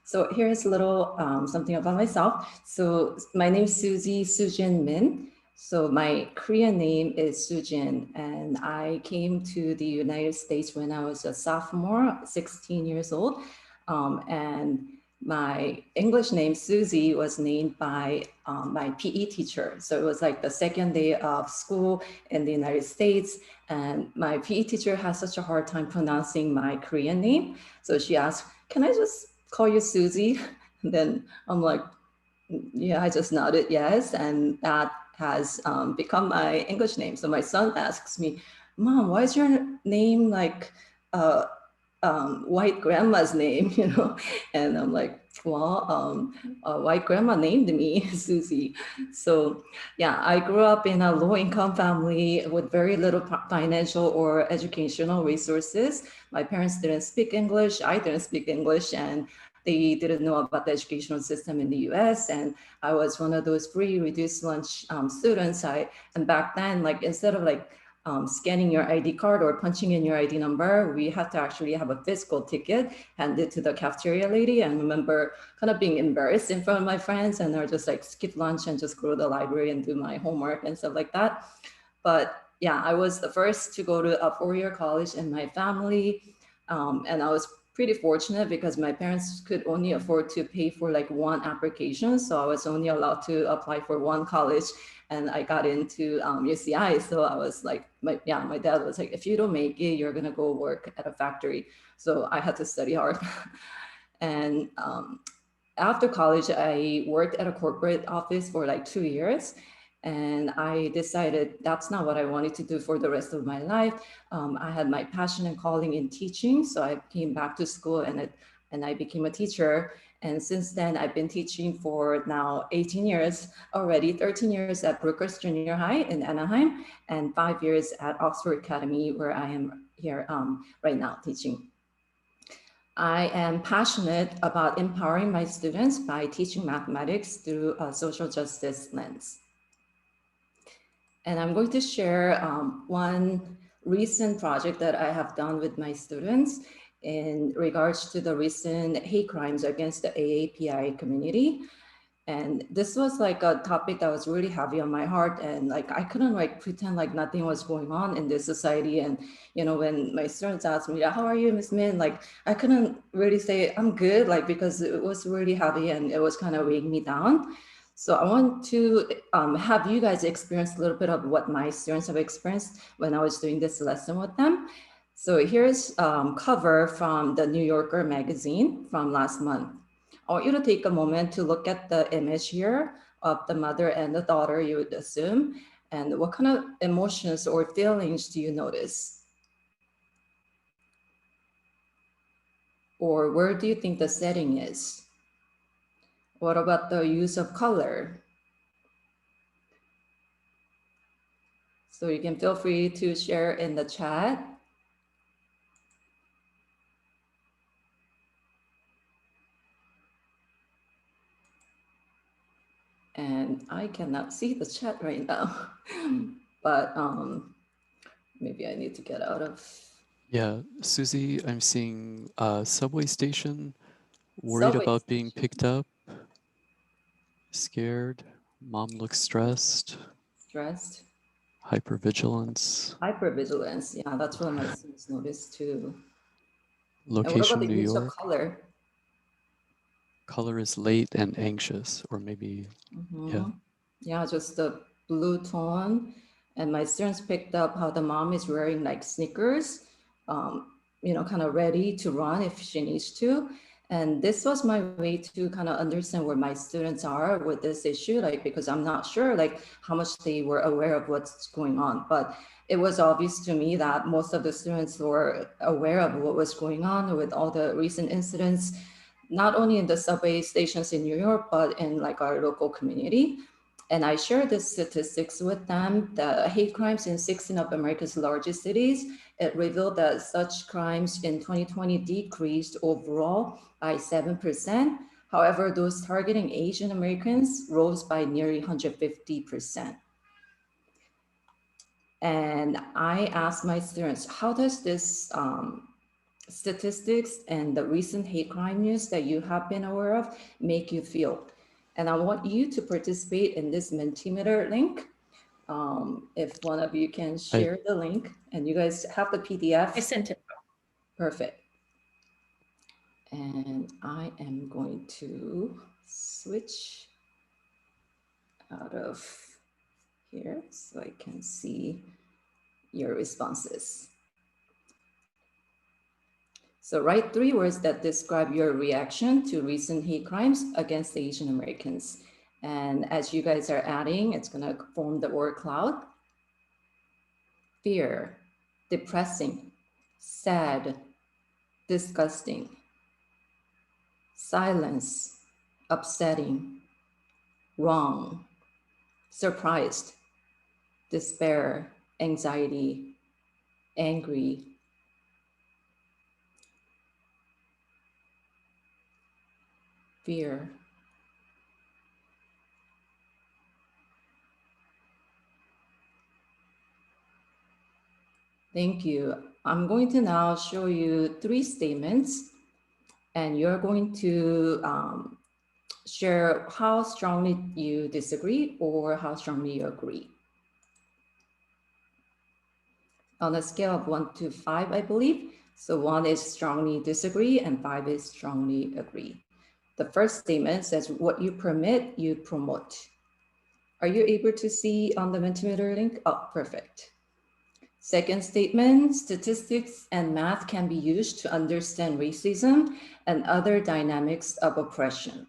So here's a little something about myself. So my name is Susie Sujin Min. So my Korean name is Sujin, and I came to the United States when I was a sophomore, 16 years old. And my English name, Susie, was named by my PE teacher. So it was like the second day of school in the United States. And my PE teacher has such a hard time pronouncing my Korean name. So she asked, can I just call you Susie? And then I'm like, yeah, I just nodded yes. And that has become my English name. So my son asks me, Mom, why is your name like white grandma's name, And I'm like, well, white grandma named me Susie. So yeah, I grew up in a low-income family with very little financial or educational resources. My parents didn't speak English, I didn't speak English, and they didn't know about the educational system in the US. And I was one of those free reduced lunch students. And back then, like instead of like scanning your ID card or punching in your ID number, we had to actually have a physical ticket handed to the cafeteria lady. And I remember kind of being embarrassed in front of my friends, and they're just like skip lunch and just go to the library and do my homework and stuff like that. But yeah, I was the first to go to a four-year college in my family. And I was pretty fortunate because my parents could only afford to pay for like one application. So I was only allowed to apply for one college, and I got into UCI. So I was like, my dad was like, if you don't make it, you're gonna go work at a factory. So I had to study hard. And after college, I worked at a corporate office for like 2 years. And I decided that's not what I wanted to do for the rest of my life. I had my passion and calling in teaching. So I came back to school and I became a teacher. And since then, I've been teaching for now 18 years already, 13 years at Brookers Junior High in Anaheim, and 5 years at Oxford Academy, where I am here right now teaching. I am passionate about empowering my students by teaching mathematics through a social justice lens. And I'm going to share one recent project that I have done with my students in regards to the recent hate crimes against the AAPI community. And this was like a topic that was really heavy on my heart. And like, I couldn't like pretend like nothing was going on in this society. And, you know, when my students asked me, how are you, Ms. Min? Like, I couldn't really say I'm good, like, because it was really heavy and it was kind of weighing me down. So I want to have you guys experience a little bit of what my students have experienced when I was doing this lesson with them. So here's cover from the New Yorker magazine from last month. I want you to take a moment to look at the image here of the mother and the daughter, you would assume, and what kind of emotions or feelings do you notice? Or where do you think the setting is? What about the use of color? So you can feel free to share in the chat. And I cannot see the chat right now, but maybe I need to get out of. Yeah, Susie, I'm seeing a subway station, worried about being picked up, scared, mom looks stressed. Stressed. Hypervigilance. Hypervigilance, yeah, that's what my students noticed too. Location, and what about the New use York. of color? Color is late and anxious, or maybe, yeah. Yeah, just the blue tone. And my students picked up how the mom is wearing like sneakers, you know, kind of ready to run if she needs to. And this was my way to kind of understand where my students are with this issue, like, because I'm not sure like how much they were aware of what's going on. But it was obvious to me that most of the students were aware of what was going on with all the recent incidents, not only in the subway stations in New York, but in like our local community. And I shared the statistics with them, the hate crimes in 16 of America's largest cities. It revealed that such crimes in 2020 decreased overall by 7%. However, those targeting Asian Americans rose by nearly 150%. And I asked my students, how does this statistics and the recent hate crime news that you have been aware of make you feel? And I want you to participate in this Mentimeter link. If one of you can share the link, and you guys have the PDF. I sent it. Perfect. And I am going to switch out of here so I can see your responses. So write 3 words that describe your reaction to recent hate crimes against Asian Americans. And as you guys are adding, it's gonna form the word cloud. Fear, depressing, sad, disgusting, silence, upsetting, wrong, surprised, despair, anxiety, angry. fear. Thank you. I'm going to now show you 3 statements, and you're going to share how strongly you disagree or how strongly you agree. On a scale of 1 to 5, I believe. So 1 is strongly disagree and 5 is strongly agree. The first statement says, what you permit, you promote. Are you able to see on the Mentimeter link? Oh, perfect. Second statement, statistics and math can be used to understand racism and other dynamics of oppression.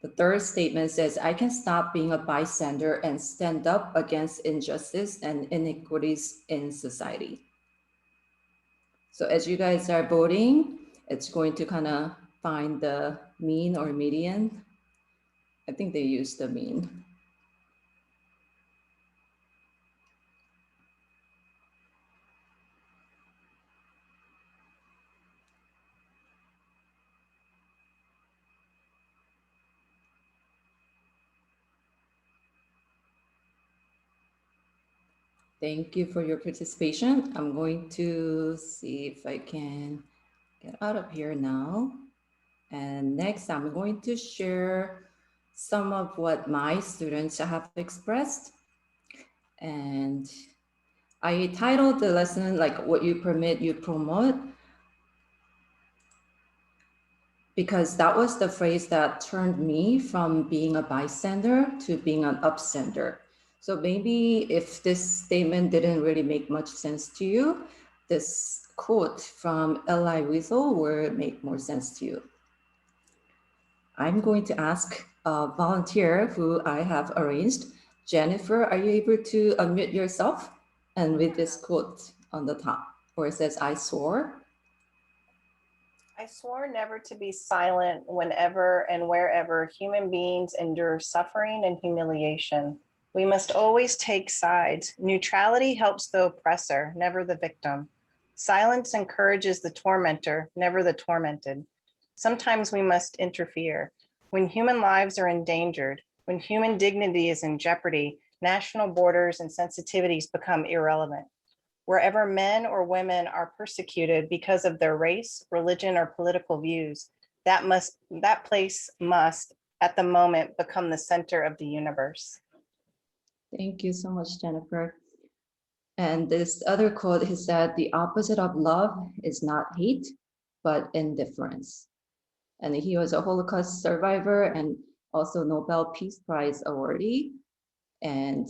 The third statement says, I can stop being a bystander and stand up against injustice and inequities in society. So as you guys are voting, it's going to kind of find the mean or median. I think they use the mean. Thank you for your participation. I'm going to see if I can get out of here now. And next, I'm going to share some of what my students have expressed. And I titled the lesson like what you permit, you promote, because that was the phrase that turned me from being a bystander to being an upstander. So maybe if this statement didn't really make much sense to you, this quote from Eli Wiesel will make more sense to you. I'm going to ask a volunteer who I have arranged. Jennifer, are you able to unmute yourself and read this quote on the top where it says, I swore? I swore never to be silent whenever and wherever human beings endure suffering and humiliation. We must always take sides. Neutrality helps the oppressor, never the victim. Silence encourages the tormentor, never the tormented. Sometimes we must interfere. When human lives are endangered, when human dignity is in jeopardy, national borders and sensitivities become irrelevant. Wherever men or women are persecuted because of their race, religion, or political views, that place must, at the moment, become the center of the universe. Thank you so much, Jennifer. And this other quote is that the opposite of love is not hate, but indifference. And he was a Holocaust survivor and also Nobel Peace Prize awardee. And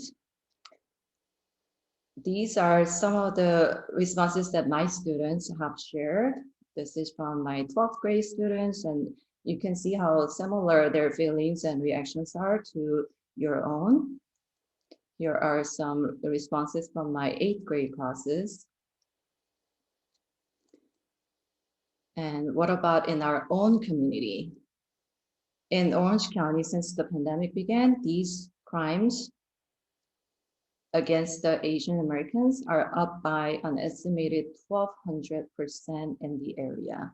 these are some of the responses that my students have shared. This is from my 12th grade students, and you can see how similar their feelings and reactions are to your own. Here are some responses from my 8th grade classes. And what about in our own community? In Orange County, since the pandemic began, these crimes against the Asian Americans are up by an estimated 1,200% in the area.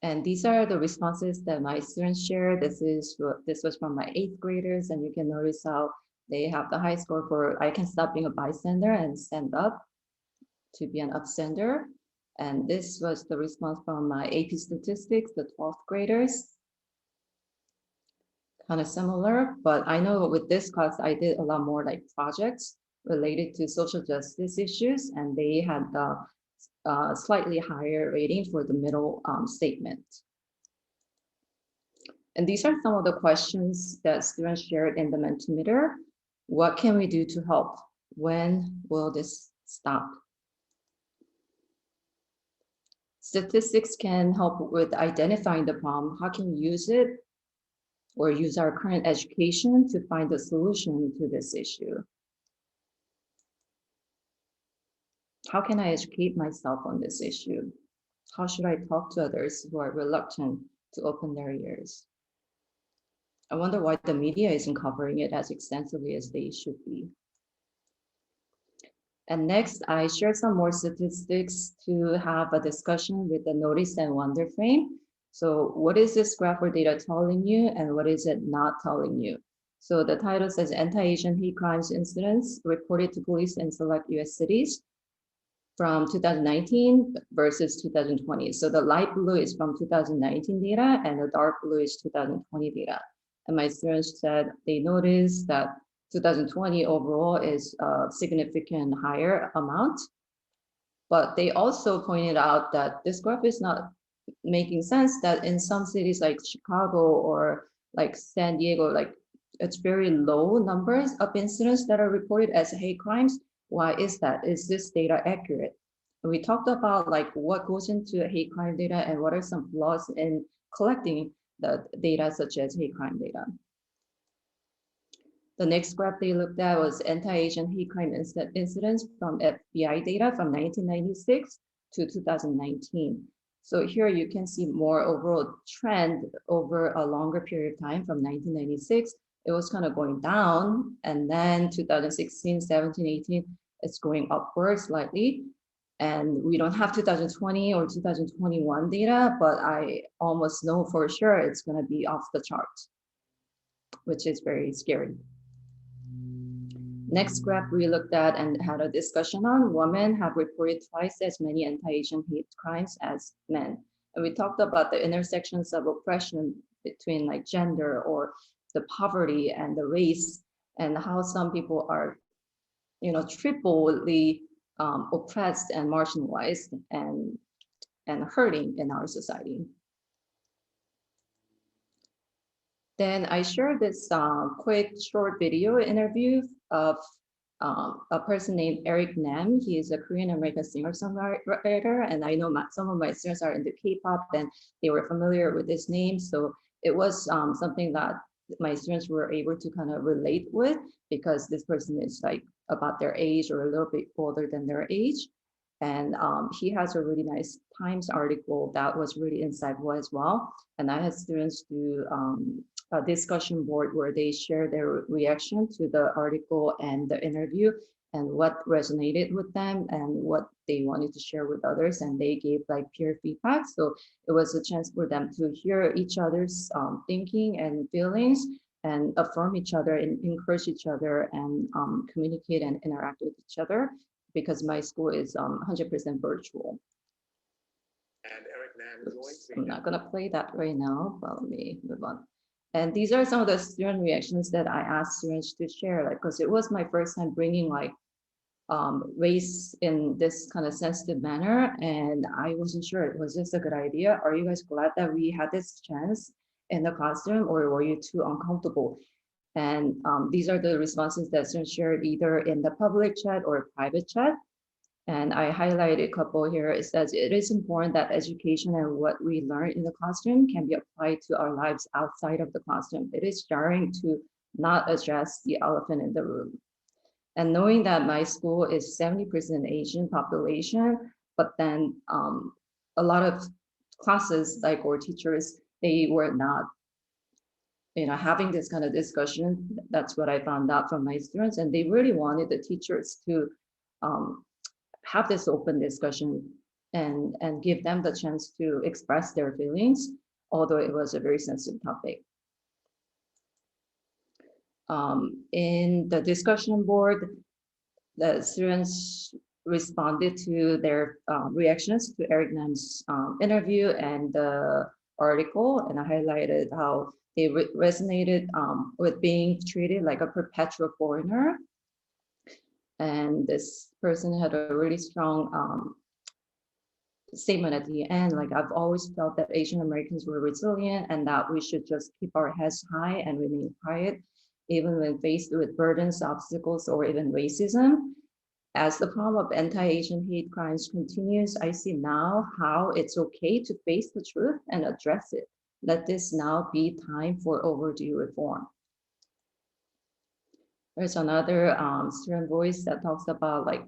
And these are the responses that my students shared. This was from my 8th graders, and you can notice how they have the high score for I can stop being a bystander and stand up to be an upstander. And this was the response from my AP statistics, the 12th graders. Kind of similar, but I know with this class, I did a lot more like projects related to social justice issues, and they had the slightly higher rating for the middle statement. And these are some of the questions that students shared in the Mentimeter. What can we do to help? When will this stop? Statistics can help with identifying the problem. How can we use it or use our current education to find a solution to this issue? How can I educate myself on this issue? How should I talk to others who are reluctant to open their ears? I wonder why the media isn't covering it as extensively as they should be. And next, I share some more statistics to have a discussion with the notice and wonder frame. So what is this graph or data telling you and what is it not telling you? So the title says anti-Asian hate crimes incidents reported to police in select US cities from 2019 versus 2020. So the light blue is from 2019 data and the dark blue is 2020 data. And my students said they noticed that 2020 overall is a significant higher amount. But they also pointed out that this graph is not making sense, that in some cities like Chicago or like San Diego, like it's very low numbers of incidents that are reported as hate crimes. Why is that? Is this data accurate? We talked about like what goes into hate crime data and what are some flaws in collecting the data such as hate crime data. The next graph they looked at was anti-Asian hate crime incidents from FBI data from 1996 to 2019. So here you can see more overall trend over a longer period of time from 1996. It was kind of going down, and then 2016, 17, 18, it's going upward slightly. And we don't have 2020 or 2021 data, but I almost know for sure it's going to be off the charts, which is very scary. Next graph we looked at and had a discussion on, women have reported twice as many anti-Asian hate crimes as men. And we talked about the intersections of oppression between like gender or the poverty and the race, and how some people are, you know, triply oppressed and marginalized and hurting in our society. Then I shared this quick short video interview of a person named Eric Nam. He is a Korean American singer-songwriter, and I know some of my students are into K-pop and they were familiar with this name. So it was something that my students were able to kind of relate with, because this person is like about their age or a little bit older than their age. And he has a really nice Times article that was really insightful as well. And I had students do a discussion board where they share their reaction to the article and the interview and what resonated with them and what they wanted to share with others. And they gave like peer feedback. So it was a chance for them to hear each other's thinking and feelings and affirm each other and encourage each other and communicate and interact with each other, because my school is 100% virtual. And Eric Nam Oops, I'm not gonna play that right now, but let me move on. And these are some of the student reactions that I asked students to share, like, because it was my first time bringing like race in this kind of sensitive manner, and I wasn't sure, was this a good idea? Are you guys glad that we had this chance in the classroom, or were you too uncomfortable? And these are the responses that students shared either in the public chat or private chat. And I highlighted a couple here. It says it is important that education and what we learn in the classroom can be applied to our lives outside of the classroom. It is jarring to not address the elephant in the room. And knowing that my school is 70% Asian population, but then a lot of classes, like, or teachers, they were not, you know, having this kind of discussion. That's what I found out from my students, and they really wanted the teachers to have this open discussion and give them the chance to express their feelings, although it was a very sensitive topic. In the discussion board, the students responded to their reactions to Eric Nam's interview and the article, and I highlighted how they resonated with being treated like a perpetual foreigner. And this person had a really strong statement at the end, like, I've always felt that Asian Americans were resilient and that we should just keep our heads high and remain quiet, even when faced with burdens, obstacles, or even racism. As the problem of anti-Asian hate crimes continues, I see now how it's okay to face the truth and address it. Let this now be time for overdue reform. There's another student voice that talks about like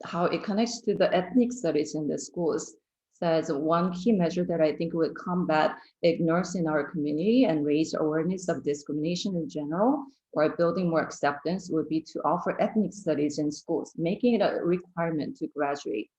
how it connects to the ethnic studies in the schools. says one key measure that I think would combat ignorance in our community and raise awareness of discrimination in general, or building more acceptance, would be to offer ethnic studies in schools, making it a requirement to graduate.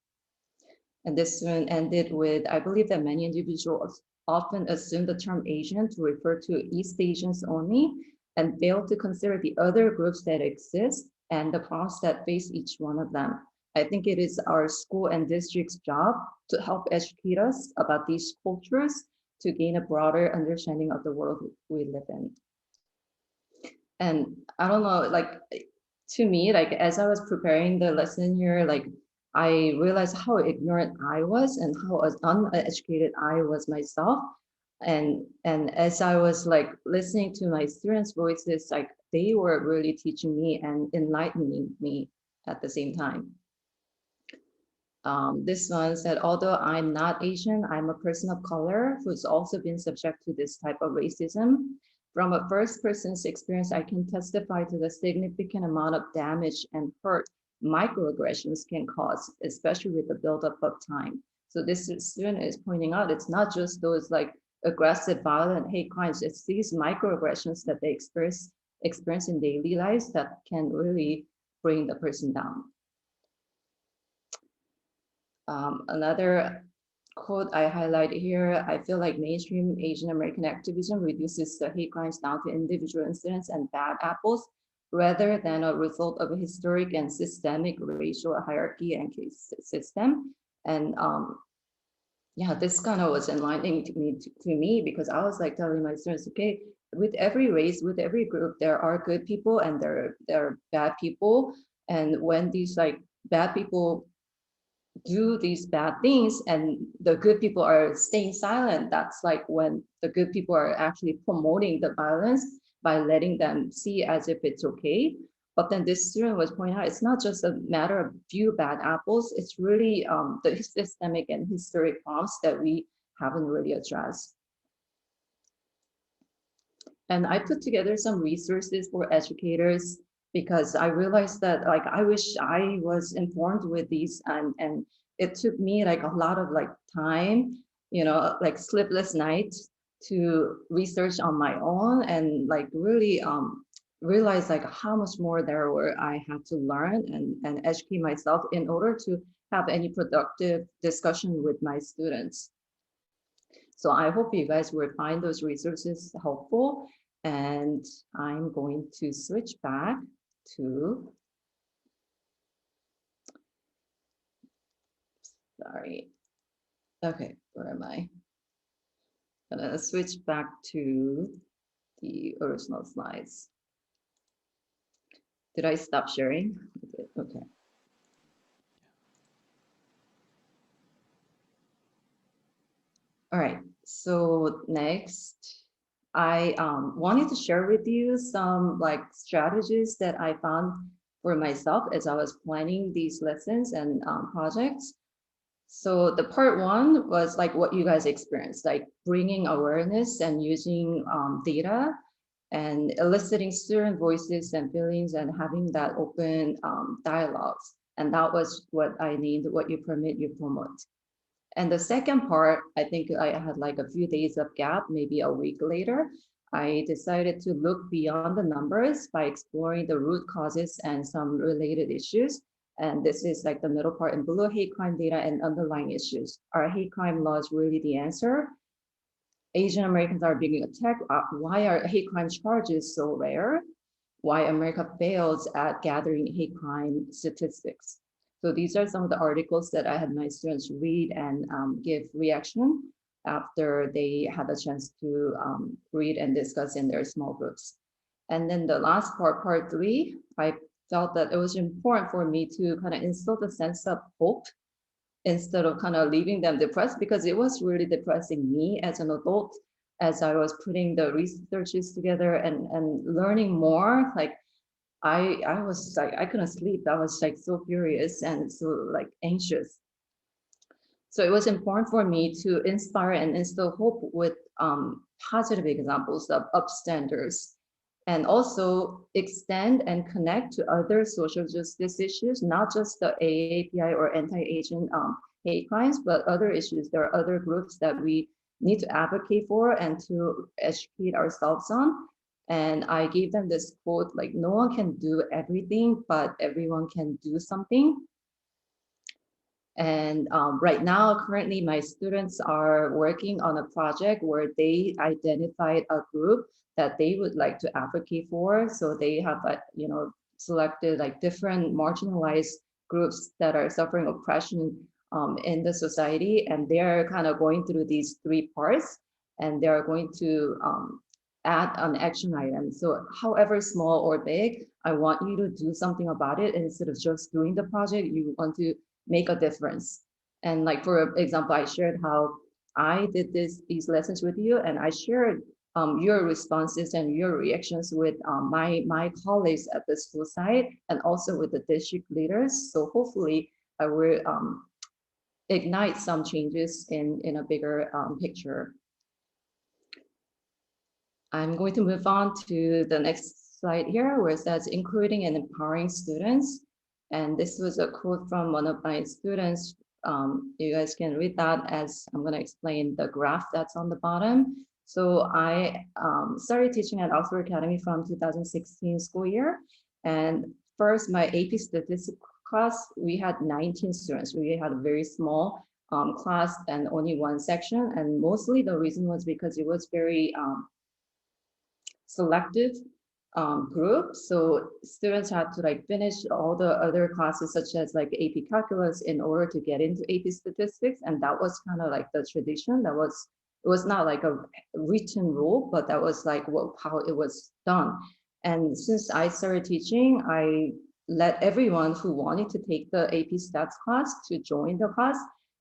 And this student ended with, I believe that many individuals often assume the term Asian to refer to East Asians only and fail to consider the other groups that exist and the problems that face each one of them. I think it is our school and district's job to help educate us about these cultures to gain a broader understanding of the world we live in. And I don't know, like, to me, like, as I was preparing the lesson here, like, I realized how ignorant I was and how uneducated I was myself. And as I was like listening to my students' voices, like they were really teaching me and enlightening me at the same time. This one said, although I'm not Asian, I'm a person of color who's also been subject to this type of racism. From a first person's experience, I can testify to the significant amount of damage and hurt microaggressions can cause, especially with the buildup of time. So this student is pointing out, it's not just those like aggressive, violent hate crimes, it's these microaggressions that they experience in daily lives that can really bring the person down. Another quote I highlight here, I feel like mainstream Asian American activism reduces the hate crimes down to individual incidents and bad apples rather than a result of a historic and systemic racial hierarchy and case system. And yeah, this kind of was enlightening to me because I was like telling my students, okay, with every race, with every group, there are good people and there are bad people. And when these like bad people do these bad things and the good people are staying silent, that's like when the good people are actually promoting the violence by letting them see as if it's okay. But then this student was pointing out, it's not just a matter of few bad apples, it's really the systemic and historic problems that we haven't really addressed. And I put together some resources for educators because I realized that like I wish I was informed with these and it took me like a lot of like time, you know, like sleepless nights to research on my own and like really realize like how much more there were I had to learn and educate myself in order to have any productive discussion with my students. So I hope you guys will find those resources helpful. And I'm going to switch back to, sorry. Okay, where am I? I'm gonna switch back to the original slides. Did I stop sharing? Okay. All right, so next, I wanted to share with you some like strategies that I found for myself as I was planning these lessons and projects. So the part one was like what you guys experienced, like bringing awareness and using data and eliciting student voices and feelings and having that open dialogues. And that was what I named What You Permit, You Promote. And the second part, I think I had like a few days of gap, maybe a week later, I decided to look beyond the numbers by exploring the root causes and some related issues. And this is like the middle part in blue, hate crime data and underlying issues. Are hate crime laws really the answer? Asian Americans are being attacked. Why are hate crime charges so rare? Why America fails at gathering hate crime statistics. So these are some of the articles that I had my students read and give reaction after they had a chance to read and discuss in their small groups. And then the last part, part three, I felt that it was important for me to kind of instill the sense of hope instead of kind of leaving them depressed, because it was really depressing me as an adult as I was putting the researches together and learning more. Like I was like, I couldn't sleep. I was like so furious and so like anxious. So it was important for me to inspire and instill hope with positive examples of upstanders, and also extend and connect to other social justice issues, not just the AAPI or anti-Asian hate crimes, but other issues. There are other groups that we need to advocate for and to educate ourselves on. And I gave them this quote, like, no one can do everything, but everyone can do something. And right now, currently, my students are working on a project where they identified a group that they would like to advocate for. So they have, selected like different marginalized groups that are suffering oppression in the society. And they're kind of going through these three parts, and they're going to add an action item. So however small or big, I want you to do something about it. Instead of just doing the project, you want to make a difference. And like, for example, I shared how I did these lessons with you, and I shared your responses and your reactions with my colleagues at the school site, and also with the district leaders. So hopefully I will ignite some changes in a bigger picture. I'm going to move on to the next slide here, where it says including and empowering students. And this was a quote from one of my students. You guys can read that as I'm going to explain the graph that's on the bottom. So I started teaching at Oxford Academy from 2016 school year. And first, my AP statistics class, we had 19 students. We had a very small class and only one section. And mostly the reason was because it was very selective group. So students had to like finish all the other classes, such as like AP calculus, in order to get into AP statistics. And that was kind of like the tradition. It was not like a written rule, but that was like how it was done. And since I started teaching, I let everyone who wanted to take the AP stats class to join the class.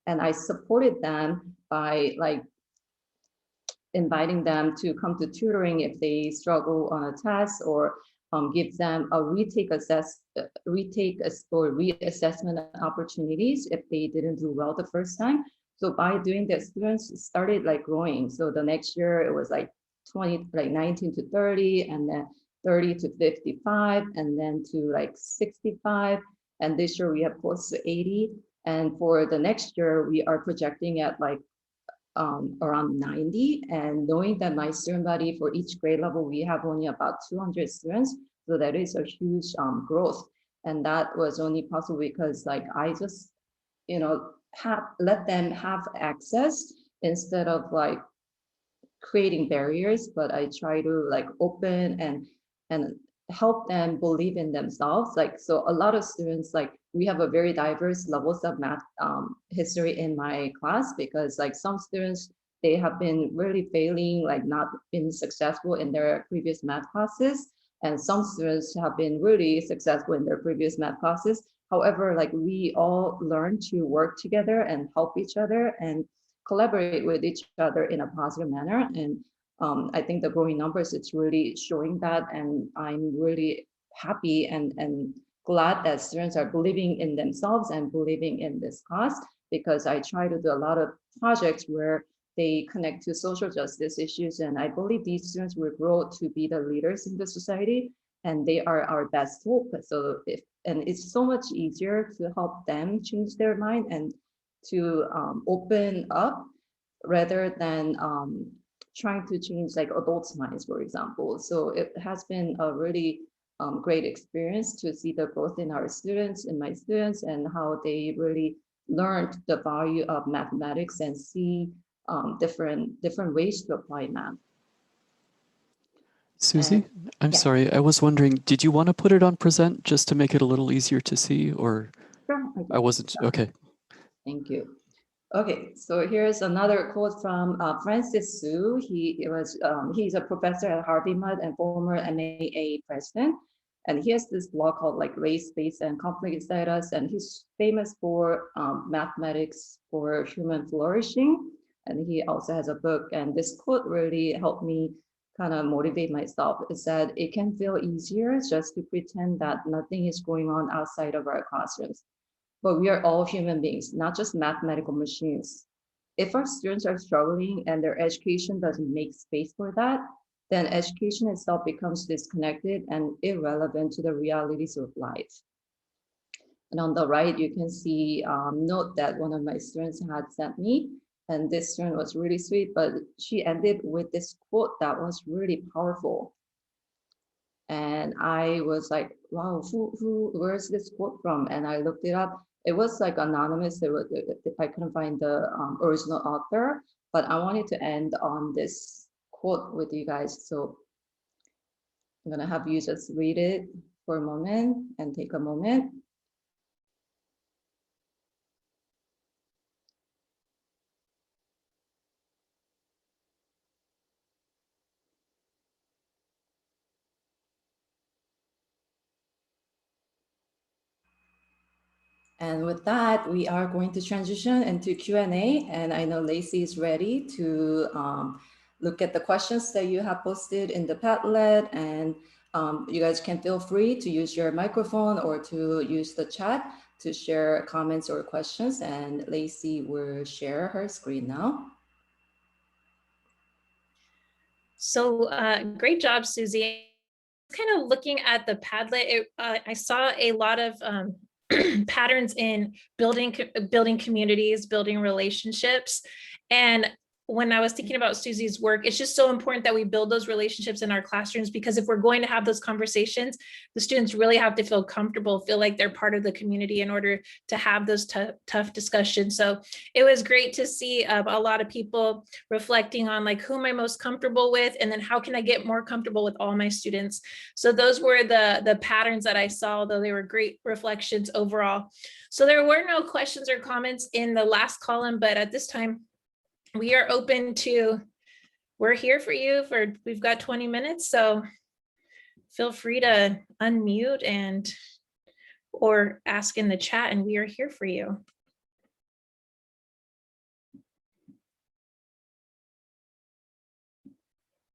And I supported them by like inviting them to come to tutoring if they struggle on a test, or give them a reassessment opportunities if they didn't do well the first time. So by doing that, students started like growing. So the next year it was like 19 to 30, and then 30 to 55, and then to like 65. And this year we have close to 80. And for the next year, we are projecting at like around 90, and knowing that my student body for each grade level, we have only about 200 students. So that is a huge growth. And that was only possible because like I just, let them have access instead of like creating barriers, but I try to like open and help them believe in themselves. Like, so a lot of students, like we have a very diverse levels of math history in my class, because like some students, they have been really failing, like not been successful in their previous math classes. And some students have been really successful in their previous math classes. However, like we all learn to work together and help each other and collaborate with each other in a positive manner. And I think the growing numbers, it's really showing that. And I'm really happy and glad that students are believing in themselves and believing in this class, because I try to do a lot of projects where they connect to social justice issues. And I believe these students will grow to be the leaders in the society, and they are our best hope. So and it's so much easier to help them change their mind and to open up, rather than trying to change like adults' minds, for example. So it has been a really great experience to see the growth in our students, in my students, and how they really learned the value of mathematics and see different ways to apply math. Susie, I'm yeah. sorry, I was wondering, did you want to put it on present just to make it a little easier to see, or? Sure, I wasn't, okay. Thank you. Okay, so here's another quote from Francis Su. He's a professor at Harvey Mudd and former MAA president. And he has this blog called like Race, Space, and Conflict Status. And he's famous for mathematics for human flourishing. And he also has a book. And this quote really helped me kind of motivate myself. It said, it can feel easier just to pretend that nothing is going on outside of our classrooms. But we are all human beings, not just mathematical machines. If our students are struggling and their education doesn't make space for that, then education itself becomes disconnected and irrelevant to the realities of life. And on the right, you can see note that one of my students had sent me. And this student was really sweet, but she ended with this quote that was really powerful. And I was like, wow, where's this quote from? And I looked it up. It was like anonymous. It was, if I couldn't find the original author, but I wanted to end on this quote with you guys. So I'm gonna have you just read it for a moment and take a moment. And with that, we are going to transition into Q&A. And I know Lacy is ready to look at the questions that you have posted in the Padlet. And you guys can feel free to use your microphone or to use the chat to share comments or questions. And Lacy will share her screen now. So great job, Susie. Kind of looking at the Padlet, I saw a lot of patterns in building communities, building relationships. And when I was thinking about Susie's work, it's just so important that we build those relationships in our classrooms, because if we're going to have those conversations, the students really have to feel comfortable, feel like they're part of the community in order to have those tough discussions. So it was great to see a lot of people reflecting on like, who am I most comfortable with? And then how can I get more comfortable with all my students? So those were the patterns that I saw, although they were great reflections overall. So there were no questions or comments in the last column, but at this time, we are open to, we're here for you we've got 20 minutes. So feel free to unmute or ask in the chat, and we are here for you.